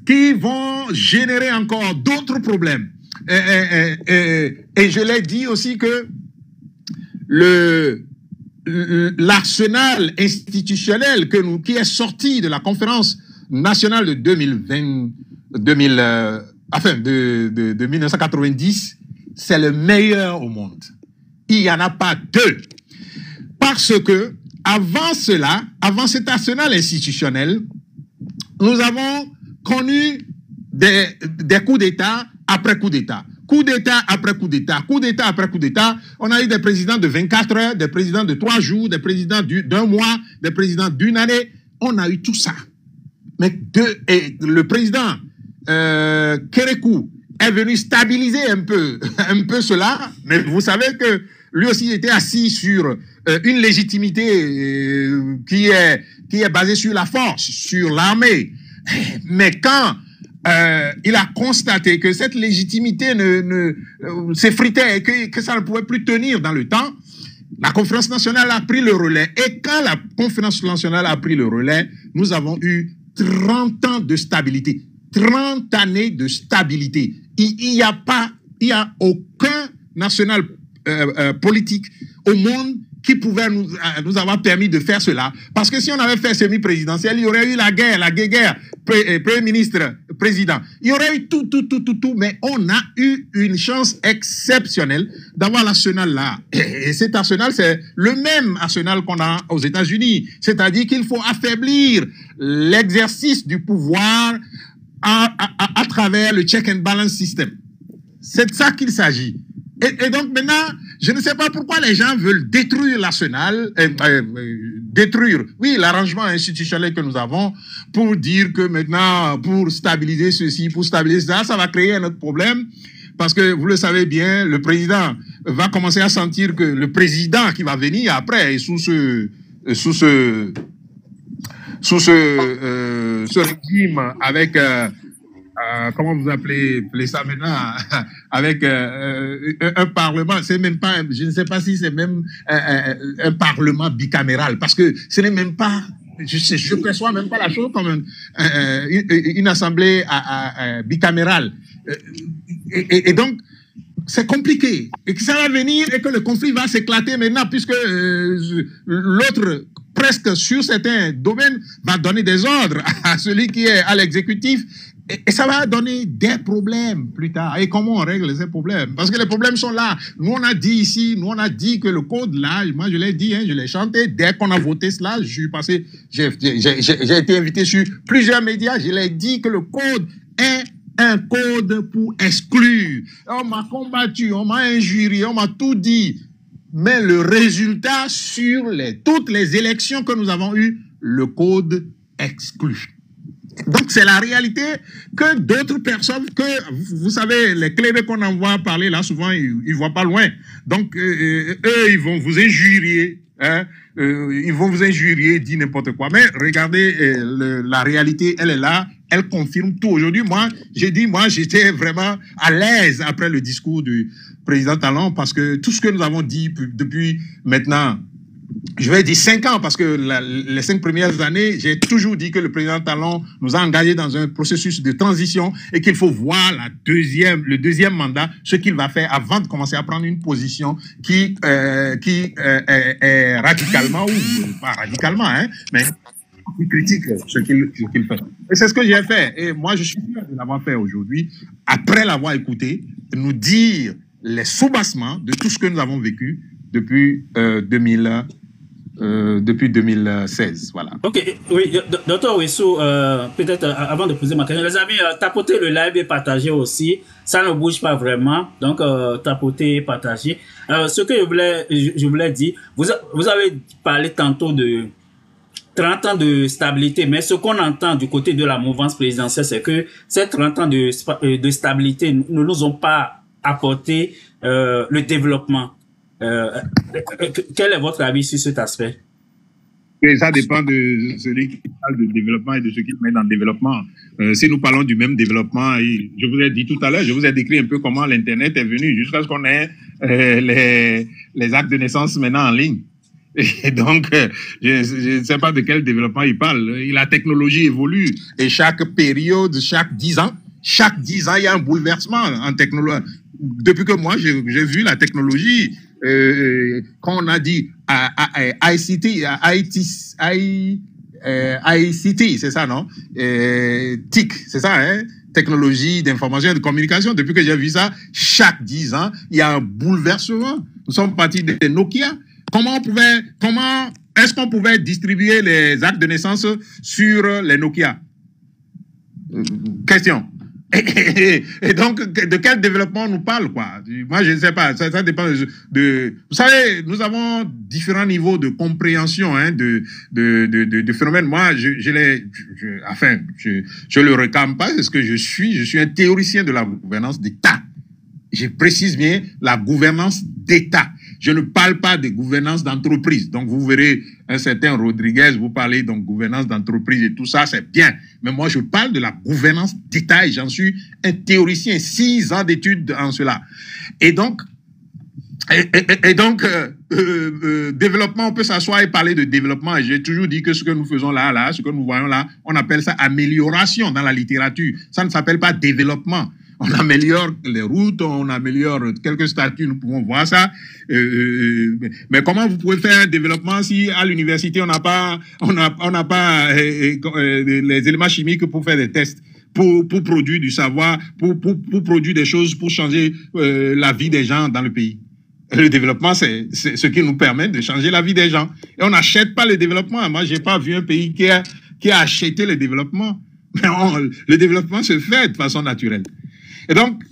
qui vont générer encore d'autres problèmes. Et je l'ai dit aussi que l'arsenal institutionnel qui est sorti de la conférence nationale de 1990, c'est le meilleur au monde. Il n'y en a pas deux. Parce que, avant cela, avant cet arsenal institutionnel, nous avons connu des coups d'État après coups d'État. Coup d'État après coup d'État, coup d'État après coup d'État. On a eu des présidents de 24 heures, des présidents de 3 jours, des présidents d'un mois, des présidents d'une année. On a eu tout ça. Mais le président Kérékou est venu stabiliser un peu cela. Mais vous savez que lui aussi était assis sur une légitimité qui est basée sur la force, sur l'armée. Mais quand il a constaté que cette légitimité s'effritait et que ça ne pouvait plus tenir dans le temps, la conférence nationale a pris le relais. Et quand la conférence nationale a pris le relais, nous avons eu 30 ans de stabilité. 30 années de stabilité. Il n'y a aucun national politique au monde qui pouvait nous avoir permis de faire cela. Parce que si on avait fait semi-présidentiel, il y aurait eu la guerre, Premier ministre, président. Il y aurait eu tout. Mais on a eu une chance exceptionnelle d'avoir l'arsenal là. Et cet arsenal, c'est le même arsenal qu'on a aux États-Unis. C'est-à-dire qu'il faut affaiblir l'exercice du pouvoir à travers le check and balance system. C'est de ça qu'il s'agit. Et donc maintenant, je ne sais pas pourquoi les gens veulent détruire l'arsenal, détruire, oui, l'arrangement institutionnel que nous avons pour dire que maintenant, pour stabiliser ceci, pour stabiliser ça, ça va créer un autre problème. Parce que vous le savez bien, le président va commencer à sentir que le président qui va venir après, sous ce régime avec comment vous appelez ça maintenant, avec un parlement, c'est même pas, je ne sais pas si c'est même un parlement bicaméral, parce que ce n'est même pas, je ne perçois même pas la chose comme une assemblée bicamérale. Et donc, c'est compliqué. Et que ça va venir et que le conflit va s'éclater maintenant, puisque l'autre, presque sur certains domaines, va donner des ordres à celui qui est à l'exécutif. Et ça va donner des problèmes plus tard. Et comment on règle ces problèmes? Parce que les problèmes sont là. Nous, on a dit ici, nous, on a dit que le code là, moi, je l'ai dit, hein, je l'ai chanté. Dès qu'on a voté cela, je suis passé, j'ai été invité sur plusieurs médias. Je l'ai dit que le code est un code pour exclure. On m'a combattu, on m'a injurié, on m'a tout dit. Mais le résultat sur toutes les élections que nous avons eues, le code exclut. Donc, c'est la réalité que d'autres personnes, que vous savez, les clés qu'on envoie parler là, souvent, ils ne voient pas loin. Donc, eux, ils vont vous injurier. Hein, ils vont vous injurier, dire n'importe quoi. Mais regardez, la réalité, elle est là. Elle confirme tout. Aujourd'hui, moi, j'étais vraiment à l'aise après le discours du président Talon parce que tout ce que nous avons dit depuis maintenant je vais dire 5 ans, parce que les 5 premières années, j'ai toujours dit que le président Talon nous a engagés dans un processus de transition et qu'il faut voir le deuxième mandat, ce qu'il va faire avant de commencer à prendre une position qui est radicalement, ou pas radicalement, hein, mais qui critique ce qu'il fait. Et c'est ce que j'ai fait. Et moi, je suis fier de l'avoir fait aujourd'hui, après l'avoir écouté, nous dire les soubassements de tout ce que nous avons vécu depuis 2016, voilà. Ok, oui, docteur Ouessou, peut-être avant de poser ma question, les amis, tapotez le live et partagez aussi. Ça ne bouge pas vraiment, donc tapotez et partagez. Ce que je voulais dire, vous avez parlé tantôt de 30 ans de stabilité, mais ce qu'on entend du côté de la mouvance présidentielle, c'est que ces 30 ans de stabilité ne nous ont pas apporté le développement. Quel est votre avis sur cet aspect? Et ça dépend de celui qui parle de développement et de ceux qui met dans le développement. Si nous parlons du même développement, je vous ai dit tout à l'heure, je vous ai décrit un peu comment l'Internet est venu jusqu'à ce qu'on ait les actes de naissance maintenant en ligne. Et donc, je ne sais pas de quel développement il parle. La technologie évolue et chaque période, chaque 10 ans, il y a un bouleversement en technologie. Depuis que moi, j'ai vu la technologie, quand on a dit ICT, c'est ça, non? TIC, c'est ça, hein? Technologie d'information et de communication. Depuis que j'ai vu ça, chaque 10 ans, il y a un bouleversement. Nous sommes partis de Nokia. Comment est-ce qu'on pouvait distribuer les actes de naissance sur les Nokia? Question. Et donc, de quel développement on nous parle, quoi? Moi, je ne sais pas. Ça dépend de... Vous savez, nous avons différents niveaux de compréhension hein, de phénomènes. Moi, je le réclame pas, c'est ce que je suis. Je suis un théoricien de la gouvernance d'État. Je précise bien la gouvernance d'État. Je ne parle pas de gouvernance d'entreprise. Donc, vous verrez un certain Rodriguez, vous parlez donc gouvernance d'entreprise et tout ça, c'est bien. Mais moi, je parle de la gouvernance d'État et j'en suis un théoricien, 6 ans d'études en cela. Et donc, développement, on peut s'asseoir et parler de développement. Et j'ai toujours dit que ce que nous faisons là, ce que nous voyons là, on appelle ça amélioration dans la littérature. Ça ne s'appelle pas développement. On améliore les routes, on améliore quelques statuts, nous pouvons voir ça. Mais comment vous pouvez faire un développement si à l'université on n'a pas les éléments chimiques pour faire des tests, pour produire du savoir, pour produire des choses, pour changer la vie des gens dans le pays. Le développement, c'est ce qui nous permet de changer la vie des gens. Et on n'achète pas le développement. Moi, j'ai pas vu un pays qui a acheté le développement. Mais le développement se fait de façon naturelle. Et donc,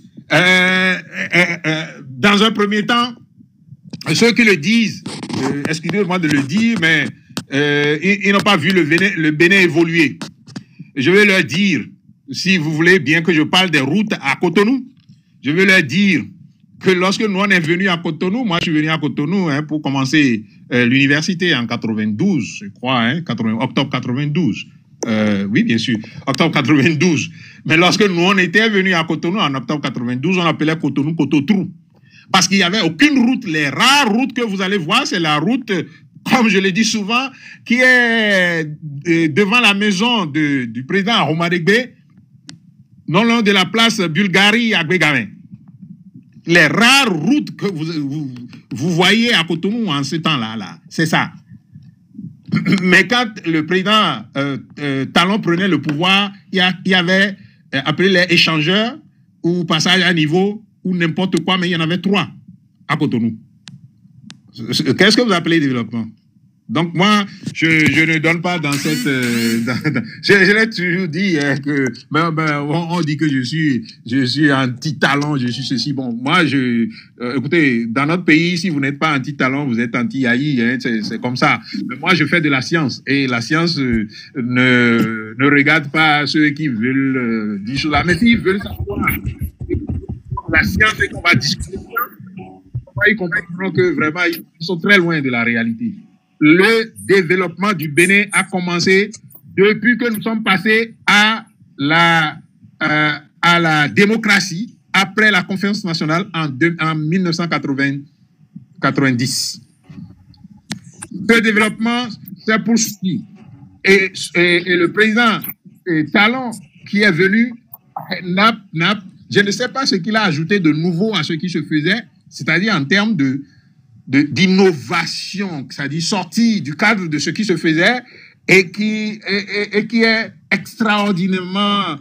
dans un premier temps, ceux qui le disent, excusez-moi de le dire, mais ils n'ont pas vu le Bénin évoluer. Je vais leur dire, si vous voulez bien que je parle des routes à Cotonou, je vais leur dire que lorsque nous on est venus à Cotonou, moi je suis venu à Cotonou hein, pour commencer l'université en 92, je crois, hein, octobre 92. Oui, bien sûr, octobre 92. Mais lorsque nous, on était venus à Cotonou en octobre 92, on appelait Cotonou Cototrou. Parce qu'il n'y avait aucune route. Les rares routes que vous allez voir, c'est la route, comme je le dis souvent, qui est devant la maison du président Aromadegbe, non loin de la place Bulgarie à Bégarin. Les rares routes que vous voyez à Cotonou en ce temps-là, c'est ça. Mais quand le président Talon prenait le pouvoir, il y avait appelé les échangeurs ou passage à niveau ou n'importe quoi, mais il y en avait 3 à Cotonou. Qu'est-ce que vous appelez développement? Donc moi, je ne donne pas dans cette... je l'ai toujours dit que... on dit que je suis anti-talent, je suis ceci. Bon, moi, écoutez, dans notre pays, si vous n'êtes pas anti-talent, vous êtes anti-AI, hein, c'est comme ça. Mais moi, je fais de la science. Et la science ne regarde pas ceux qui veulent dire cela. Mais s'ils veulent savoir la science et qu'on va discuter, ils comprendront que vraiment, ils sont très loin de la réalité. Le développement du Bénin a commencé depuis que nous sommes passés à la démocratie après la conférence nationale en 1990. Ce développement s'est poursuivi. Et le président Talon qui est venu, je ne sais pas ce qu'il a ajouté de nouveau à ce qui se faisait, c'est-à-dire en termes d'innovation, c'est-à-dire sorti du cadre de ce qui se faisait et qui est extraordinairement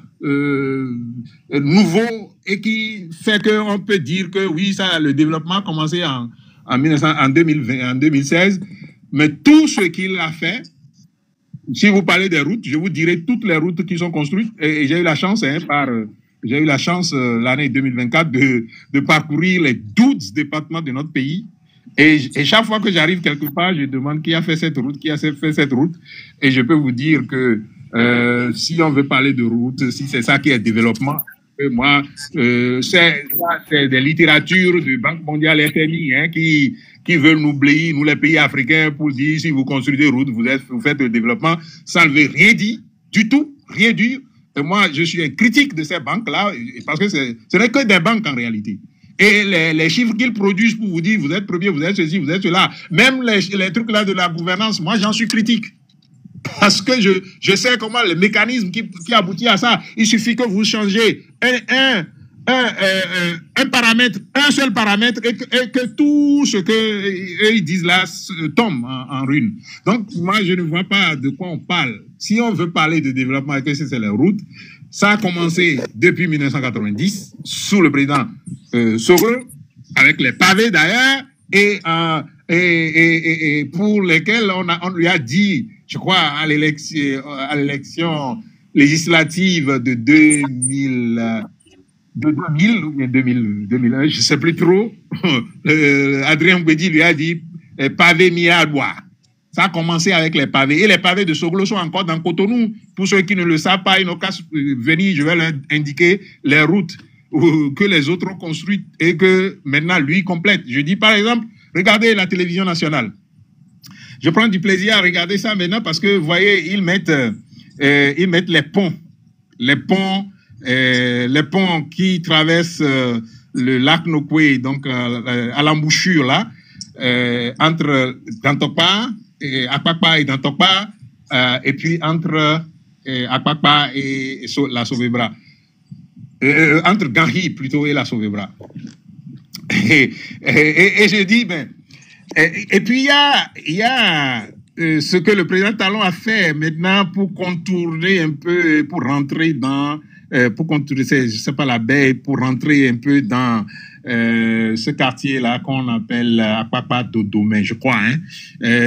nouveau et qui fait qu'on peut dire que oui, ça, le développement a commencé en 2016, mais tout ce qu'il a fait, si vous parlez des routes, je vous dirai toutes les routes qui sont construites et j'ai eu la chance, l'année 2024 de parcourir les 12 départements de notre pays. Et chaque fois que j'arrive quelque part, je demande qui a fait cette route, Et je peux vous dire que si on veut parler de route, si c'est ça qui est développement, moi, c'est des littératures de Banque mondiale FMI qui veulent nous oublier, nous les pays africains, pour dire si vous construisez des routes, vous faites le développement. Ça ne veut rien dire du tout, rien dire. Et moi, je suis un critique de ces banques-là, parce que ce n'est que des banques en réalité. Et les chiffres qu'ils produisent pour vous dire, vous êtes premier, vous êtes ceci, vous êtes cela, même les trucs là de la gouvernance, moi j'en suis critique. Parce que je sais comment le mécanisme qui aboutit à ça, il suffit que vous changez un paramètre, un seul paramètre, et que tout ce que ils disent là tombe en ruine. Donc, moi, je ne vois pas de quoi on parle. Si on veut parler de développement et que c'est les routes, ça a commencé depuis 1990, sous le président Soglo, avec les pavés d'ailleurs, et pour lesquels on lui a dit, je crois, à l'élection législative de 2000 ou bien 2001, je ne sais plus trop, Adrien Mbedi lui a dit pavé mis à doigt. Ça a commencé avec les pavés. Et les pavés de Soglo sont encore dans Cotonou. Pour ceux qui ne le savent pas, ils n'ont qu'à venir, je vais leur indiquer les routes que les autres ont construites et que maintenant lui complète. Je dis par exemple, regardez la télévision nationale. Je prends du plaisir à regarder ça maintenant parce que, vous voyez, ils mettent les ponts. Les ponts qui traversent le lac Nokwe, donc à l'embouchure là, entre Dantokpa, Akpakpa et Dantokpa, et puis entre Akpakpa et la Sauvebra. Entre Ganhi plutôt et la Sauvebra. Et je dis, et puis il y a ce que le président Talon a fait maintenant pour contourner un peu, pour rentrer dans, pour contourner, je sais pas, la baie, pour rentrer un peu dans ce quartier-là qu'on appelle Akpakpa Dodome, je crois.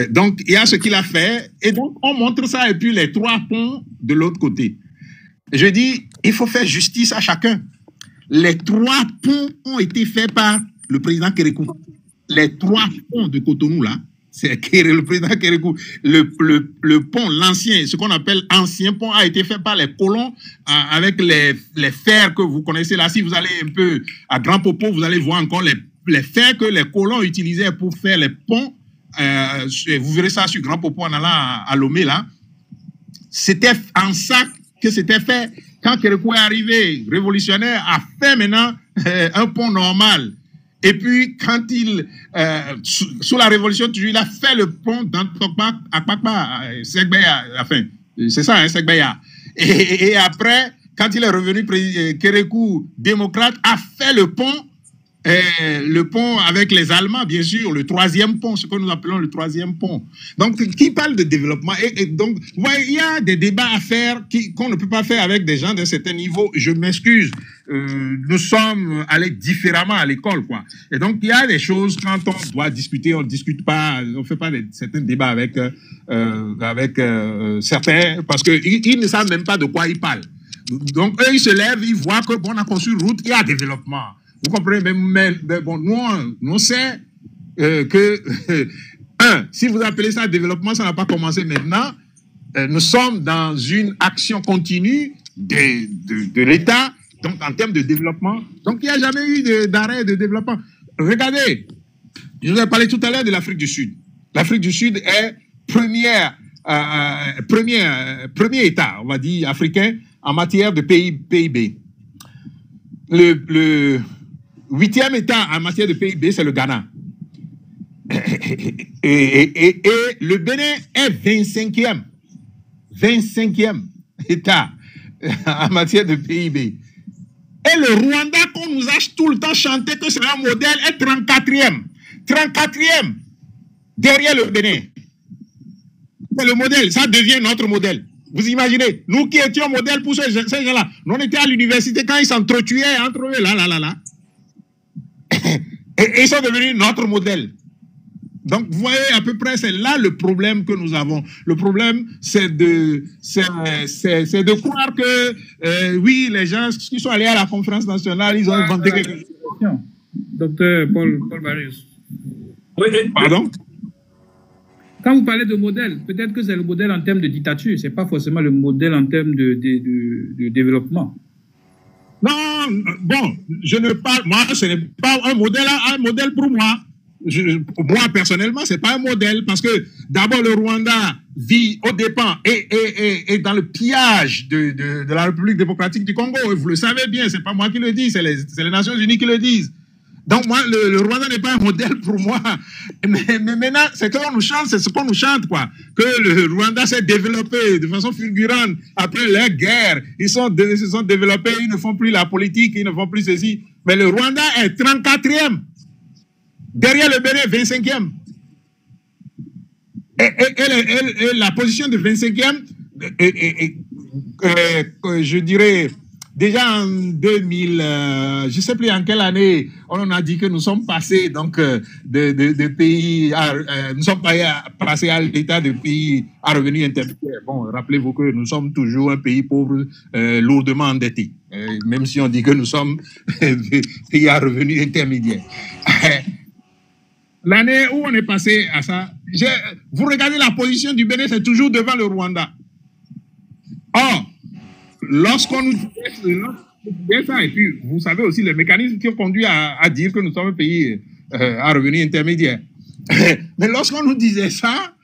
Donc, il y a ce qu'il a fait, et donc on montre ça, et puis les 3 ponts de l'autre côté. Je dis, il faut faire justice à chacun. Les 3 ponts ont été faits par le président Kérékou. Les 3 ponts de Cotonou, là, c'est le président Kérékou. Le pont, l'ancien, ce qu'on appelle ancien pont, a été fait par les colons avec les fers que vous connaissez là. Si vous allez un peu à Grand Popo, vous allez voir encore les fers que les colons utilisaient pour faire les ponts. Vous verrez ça sur Grand Popo en allant à Lomé, là. C'était en ça que c'était fait. Quand Kérékou est arrivé, révolutionnaire, a fait maintenant un pont normal. Et puis, quand sous la Révolution, il a fait le pont dans Akpakpa, Segbeya, enfin, c'est ça, Segbeya. Et après, quand il est revenu, Kérékou, démocrate, a fait le pont avec les Allemands, bien sûr, le 3e pont, ce que nous appelons le 3e pont. Donc, qui parle de développement? Et donc, ouais, il y a des débats à faire qu'on ne peut pas faire avec des gens d'un certain niveau. Je m'excuse. Nous sommes allés différemment à l'école, quoi. Et donc, il y a des choses, quand on doit discuter, on ne discute pas, on ne fait pas certains débats avec certains, parce qu'ils ne savent même pas de quoi ils parlent. Donc, eux, ils se lèvent, ils voient que, bon, on a construit une route, il y a développement. Vous comprenez? Mais bon, nous, on sait que, si vous appelez ça développement, ça n'a pas commencé maintenant. Nous sommes dans une action continue de l'État, donc en termes de développement. Donc, il n'y a jamais eu d'arrêt de développement. Regardez, je vous ai parlé tout à l'heure de l'Afrique du Sud. L'Afrique du Sud est premier État, on va dire, africain en matière de PIB. Le 8e État en matière de PIB, c'est le Ghana. Et le Bénin est 25e État en matière de PIB. Et le Rwanda, qu'on nous a tout le temps chanté que c'est un modèle, est 34e. 34e derrière le Bénin. C'est le modèle, ça devient notre modèle. Vous imaginez, nous qui étions modèles pour ces gens-là, nous on était à l'université quand ils s'entretuaient entre eux, là. Et ils sont devenus notre modèle. Donc, vous voyez, à peu près, c'est là le problème que nous avons. Le problème, c'est de croire que, oui, les gens qui sont allés à la conférence nationale, ils ont inventé quelque chose. Docteur Paul Barrios. Oui, pardon? Quand vous parlez de modèle, peut-être que c'est le modèle en termes de dictature, c'est pas forcément le modèle en termes de développement. Non, bon, je ne parle, moi, ce n'est pas un modèle pour moi. Moi, personnellement, c'est pas un modèle parce que d'abord, le Rwanda vit aux dépens et dans le pillage de la République démocratique du Congo. Et vous le savez bien, c'est pas moi qui le dis, c'est les Nations Unies qui le disent. Donc, moi, le Rwanda n'est pas un modèle pour moi. Mais maintenant, c'est qu'on nous chante, c'est ce qu'on nous chante, quoi. Que le Rwanda s'est développé de façon fulgurante après la guerre. Ils se sont développés, ils ne font plus la politique, ils ne font plus ceci. Mais le Rwanda est 34e. Derrière le Bénin, 25e. Et la position de 25e, je dirais, déjà en 2000, je ne sais plus en quelle année, on a dit que nous sommes passés donc, de pays, nous sommes passés à l'état de pays à revenu intermédiaire. Bon, rappelez-vous que nous sommes toujours un pays pauvre, lourdement endetté, même si on dit que nous sommes pays à revenu intermédiaire. L'année où on est passé à ça, vous regardez la position du Bénin, c'est toujours devant le Rwanda. Or, lorsqu'on nous disait ça, et puis vous savez aussi les mécanismes qui ont conduit à dire que nous sommes un pays à revenu intermédiaire. Mais lorsqu'on nous disait ça,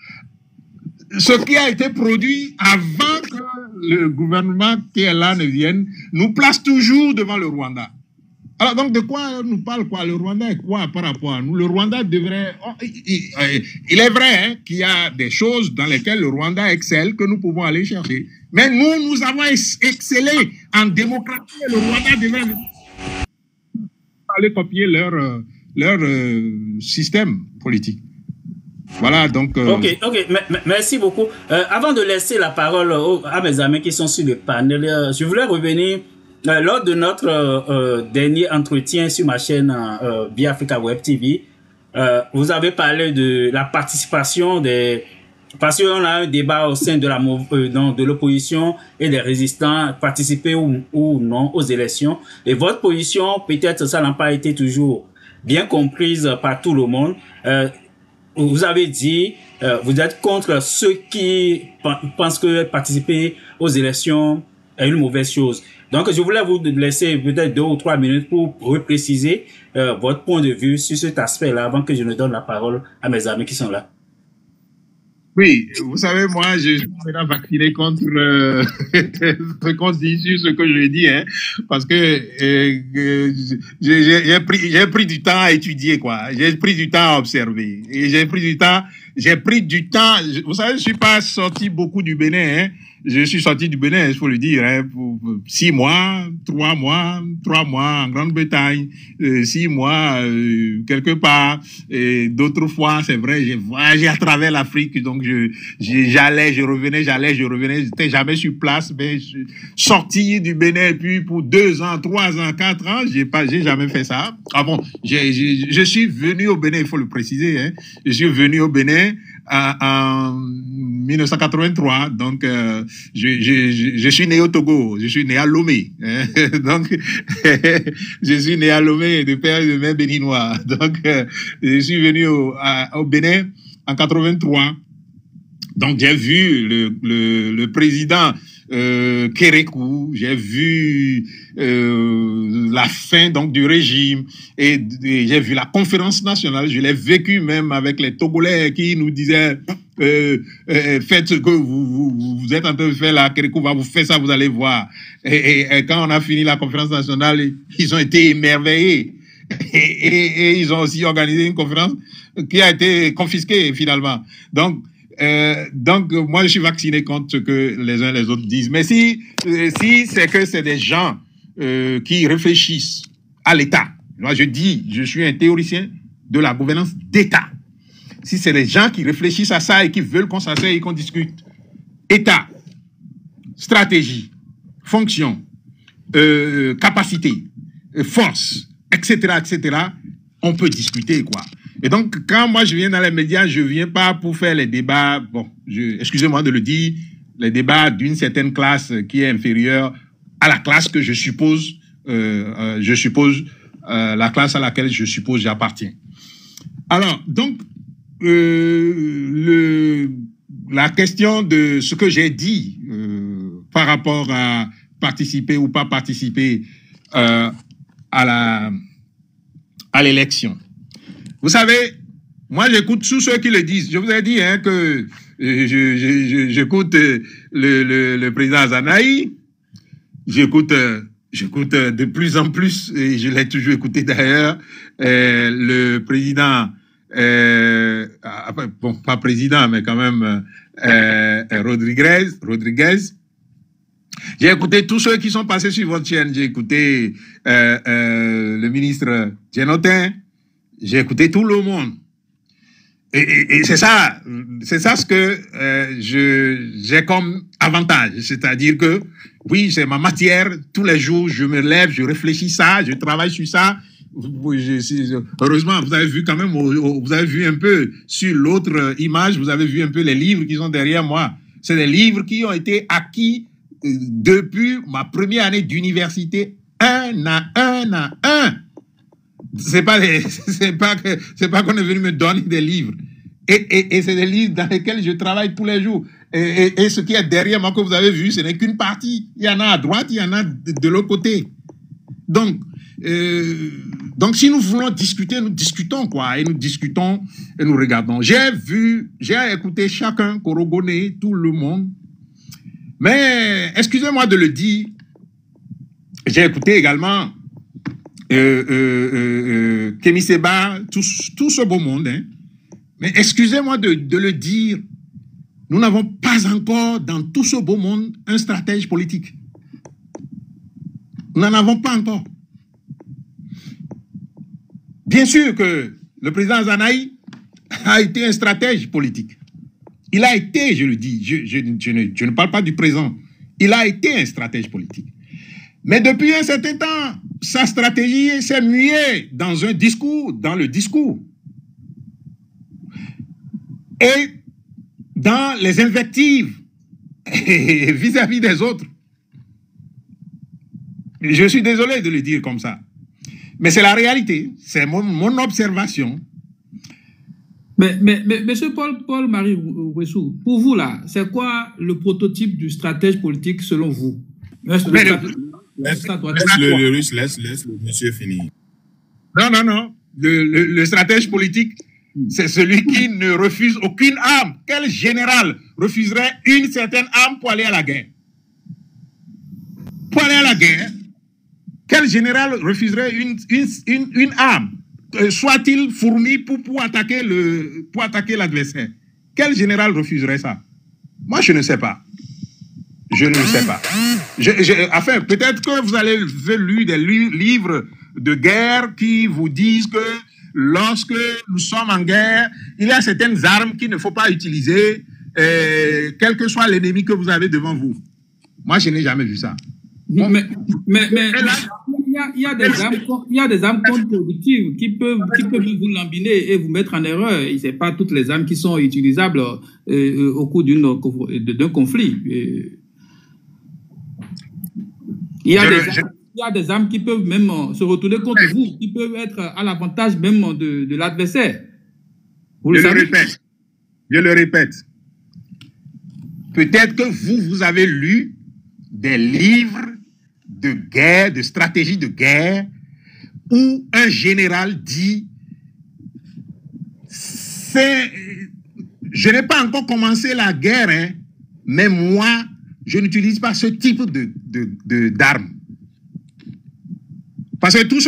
ce qui a été produit avant que le gouvernement qui est là ne vienne, nous place toujours devant le Rwanda. Alors, donc, de quoi nous parle quoi? Le Rwanda est quoi par rapport à nous? Le Rwanda devrait... il est vrai hein, qu'il y a des choses dans lesquelles le Rwanda excelle que nous pouvons aller chercher. Mais nous avons excellé en démocratie et le Rwanda devrait aller copier leur système politique. Voilà, donc... Ok, merci beaucoup. Avant de laisser la parole à mes amis qui sont sur le panel, je voulais revenir... lors de notre dernier entretien sur ma chaîne BiAfrica Web TV, vous avez parlé de la participation des... Parce qu'on a un débat au sein de l'opposition et des résistants, participer ou non aux élections. Et votre position, peut-être ça n'a pas été toujours bien comprise par tout le monde. Vous avez dit, vous êtes contre ceux qui pensent que participer aux élections est une mauvaise chose. Donc, je voulais vous laisser peut-être 2 ou 3 minutes pour repréciser votre point de vue sur cet aspect-là avant que je ne donne la parole à mes amis qui sont là. Oui, vous savez, moi, je suis maintenant vacciné contre ce qu'on dit sur ce que je dis, hein, parce que j'ai pris du temps à étudier, quoi. J'ai pris du temps à observer. Et j'ai pris du temps. Vous savez, je suis pas sorti beaucoup du Bénin, hein. Je suis sorti du Bénin, il faut le dire, hein, pour 6 mois, 3 mois en Grande-Bretagne, 6 mois quelque part, et d'autres fois, c'est vrai, j'ai voyagé à travers l'Afrique, donc j'allais, je revenais, j'étais jamais sur place, mais je suis sorti du Bénin, et puis pour 2 ans, 3 ans, 4 ans, j'ai jamais fait ça. Ah bon, je suis venu au Bénin, il faut le préciser, hein, je suis venu au Bénin en 1983, donc je suis né au Togo, je suis né à Lomé, hein, donc je suis né à Lomé de père et de mère béninois, donc je suis venu au Bénin en 83, donc j'ai vu le président Kérékou, j'ai vu la fin donc du régime et j'ai vu la conférence nationale, je l'ai vécu même avec les Togolais qui nous disaient faites ce que vous êtes en train de faire là, Kérékou va vous faire ça, vous allez voir. Et quand on a fini la conférence nationale, ils ont été émerveillés. Et ils ont aussi organisé une conférence qui a été confisquée finalement. Donc, moi, je suis vacciné contre ce que les uns et les autres disent. Mais si c'est que c'est des gens qui réfléchissent à l'État, moi je dis, je suis un théoricien de la gouvernance d'État. Si c'est des gens qui réfléchissent à ça et qui veulent qu'on s'asseye et qu'on discute, État, stratégie, fonction, capacité, force, etc., on peut discuter, quoi. Et donc, quand moi je viens dans les médias, je viens pas pour faire les débats, bon, excusez-moi de le dire, les débats d'une certaine classe qui est inférieure à la classe que je suppose, la classe à laquelle je suppose j'appartiens. Alors, donc, la question de ce que j'ai dit par rapport à participer ou pas participer à l'élection. Vous savez, moi j'écoute tous ceux qui le disent. Je vous ai dit que j'écoute le président Azanaï, j'écoute de plus en plus, et je l'ai toujours écouté d'ailleurs, le président, bon, pas président, mais quand même Rodriguez. J'ai écouté tous ceux qui sont passés sur votre chaîne. J'ai écouté le ministre Genotin. J'ai écouté tout le monde. Et c'est ça ce que j'ai comme avantage. C'est-à-dire que, oui, c'est ma matière. Tous les jours, je me lève, je réfléchis ça, je travaille sur ça. Heureusement, vous avez vu quand même, vous avez vu un peu sur l'autre image, vous avez vu un peu les livres qui sont derrière moi. C'est des livres qui ont été acquis depuis ma première année d'université, un à un. C'est pas qu'on est venu me donner des livres. Et c'est des livres dans lesquels je travaille tous les jours. Et ce qui est derrière moi que vous avez vu, ce n'est qu'une partie. Il y en a à droite, il y en a de l'autre côté. Donc, si nous voulons discuter, nous discutons, quoi. Et nous discutons et nous regardons. J'ai écouté chacun, corroborer tout le monde. Mais, excusez-moi de le dire, j'ai écouté également Kémy Séba, tout ce beau monde. Hein. Mais excusez-moi de le dire, nous n'avons pas encore dans tout ce beau monde un stratège politique. Nous n'en avons pas encore. Bien sûr que le président Zanaï a été un stratège politique. Il a été, je le dis, je ne parle pas du présent, il a été un stratège politique. Mais depuis un certain temps, sa stratégie s'est muée dans le discours. Et dans les invectives vis-à-vis des autres. Je suis désolé de le dire comme ça. Mais c'est la réalité, c'est mon observation. Mais monsieur Paul-Marie Ouessou, pour vous là, c'est quoi le prototype du stratège politique selon vous? Laisse le monsieur finir. Non. Le stratège politique, c'est celui qui ne refuse aucune arme. Quel général refuserait une certaine arme pour aller à la guerre? Pour aller à la guerre, quel général refuserait une arme? Soit-il fourni pour attaquer l'adversaire? Quel général refuserait ça? Moi, je ne sais pas. Je ne sais pas. Enfin, peut-être que vous avez lu des livres de guerre qui vous disent que lorsque nous sommes en guerre, il y a certaines armes qu'il ne faut pas utiliser, quel que soit l'ennemi que vous avez devant vous. Moi, je n'ai jamais vu ça. Mais il y a des armes contre-productives qui peuvent vous lambiner et vous mettre en erreur. Et c'est pas toutes les armes qui sont utilisables au cours d'un conflit. Il y a des armes qui peuvent même se retourner contre vous, qui peuvent être à l'avantage même de l'adversaire. Je le répète. Peut-être que vous avez lu des livres de guerre, de stratégie de guerre, où un général dit je n'ai pas encore commencé la guerre, hein, mais moi, je n'utilise pas ce type d'armes. Parce que tous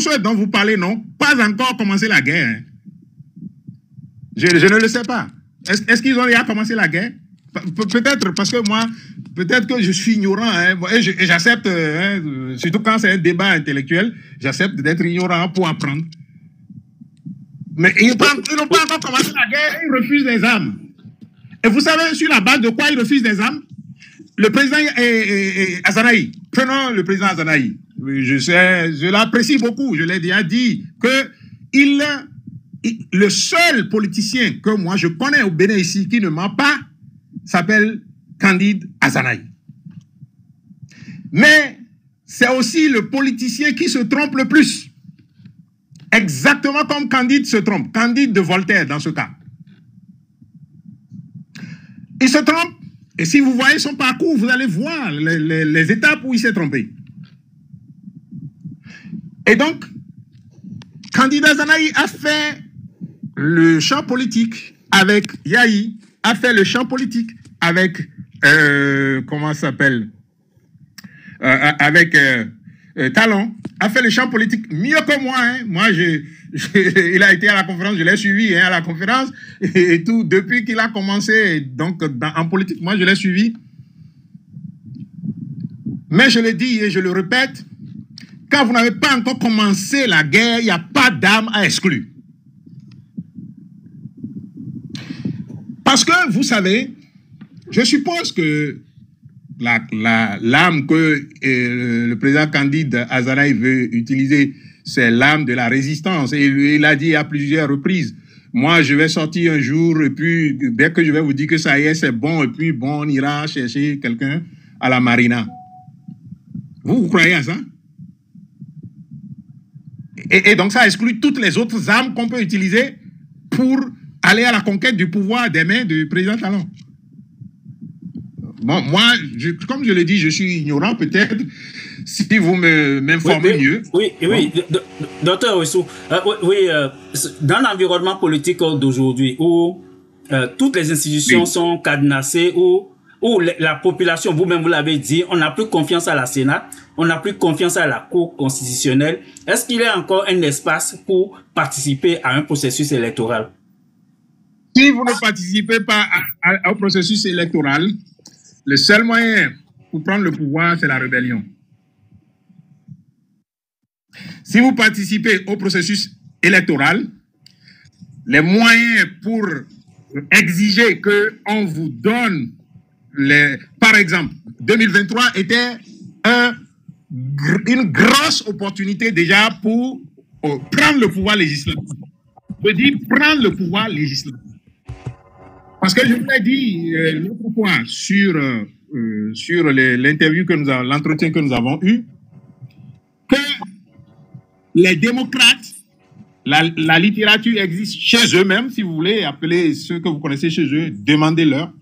ceux dont vous parlez n'ont pas encore commencé la guerre. Hein. Je ne le sais pas. Est-ce qu'ils ont déjà commencé la guerre? Peut-être, parce que moi, peut-être que je suis ignorant, hein, et j'accepte, hein, surtout quand c'est un débat intellectuel, j'accepte d'être ignorant pour apprendre. Mais ils n'ont pas encore commencé la guerre, ils refusent les armes. Et vous savez sur la base de quoi ils refusent les armes? Le président Azanaï, prenons le président Azanaï. Je l'apprécie beaucoup, je l'ai déjà dit, que le seul politicien que moi je connais au Bénin ici qui ne ment pas s'appelle Candide Azanaï. Mais c'est aussi le politicien qui se trompe le plus. Exactement comme Candide se trompe. Candide de Voltaire dans ce cas. Il se trompe. Et si vous voyez son parcours, vous allez voir les étapes où il s'est trompé. Et donc, Candide Azanaï a fait le champ politique avec Yahi, a fait le champ politique avec, comment ça s'appelle, avec Talon, a fait le champ politique mieux que moi. Hein. Moi, il a été à la conférence, je l'ai suivi hein, à la conférence et tout. Depuis qu'il a commencé donc, en politique, moi, je l'ai suivi. Mais je le dis et je le répète, quand vous n'avez pas encore commencé la guerre, il n'y a pas d'arme à exclure. Parce que, vous savez, je suppose que l'arme que le président Candide Azanaï veut utiliser, c'est l'arme de la résistance. Et il a dit à plusieurs reprises, moi je vais sortir un jour et puis dès que je vais vous dire que ça y est, c'est bon, et puis bon, on ira chercher quelqu'un à la marina. Vous croyez à ça? Et donc ça exclut toutes les autres armes qu'on peut utiliser pour aller à la conquête du pouvoir des mains du président Talon. Bon, moi, comme je l'ai dit, je suis ignorant peut-être. Si vous m'informez mieux. Oui, docteur Ouessou, dans l'environnement politique d'aujourd'hui, où toutes les institutions sont cadenassées, où la population, vous-même vous l'avez dit, on n'a plus confiance à la Sénat, on n'a plus confiance à la Cour constitutionnelle. Est-ce qu'il y a encore un espace pour participer à un processus électoral? Si vous ne participez pas au processus électoral, le seul moyen pour prendre le pouvoir, c'est la rébellion. Si vous participez au processus électoral, les moyens pour exiger qu'on vous donne par exemple, 2023 était une grosse opportunité déjà pour prendre le pouvoir législatif. Je dis prendre le pouvoir législatif. Parce que je vous l'ai dit l'autre fois sur l'interview l'entretien que nous avons eu, que les démocrates, la littérature existe chez eux-mêmes, si vous voulez appeler ceux que vous connaissez chez eux, demandez-leur.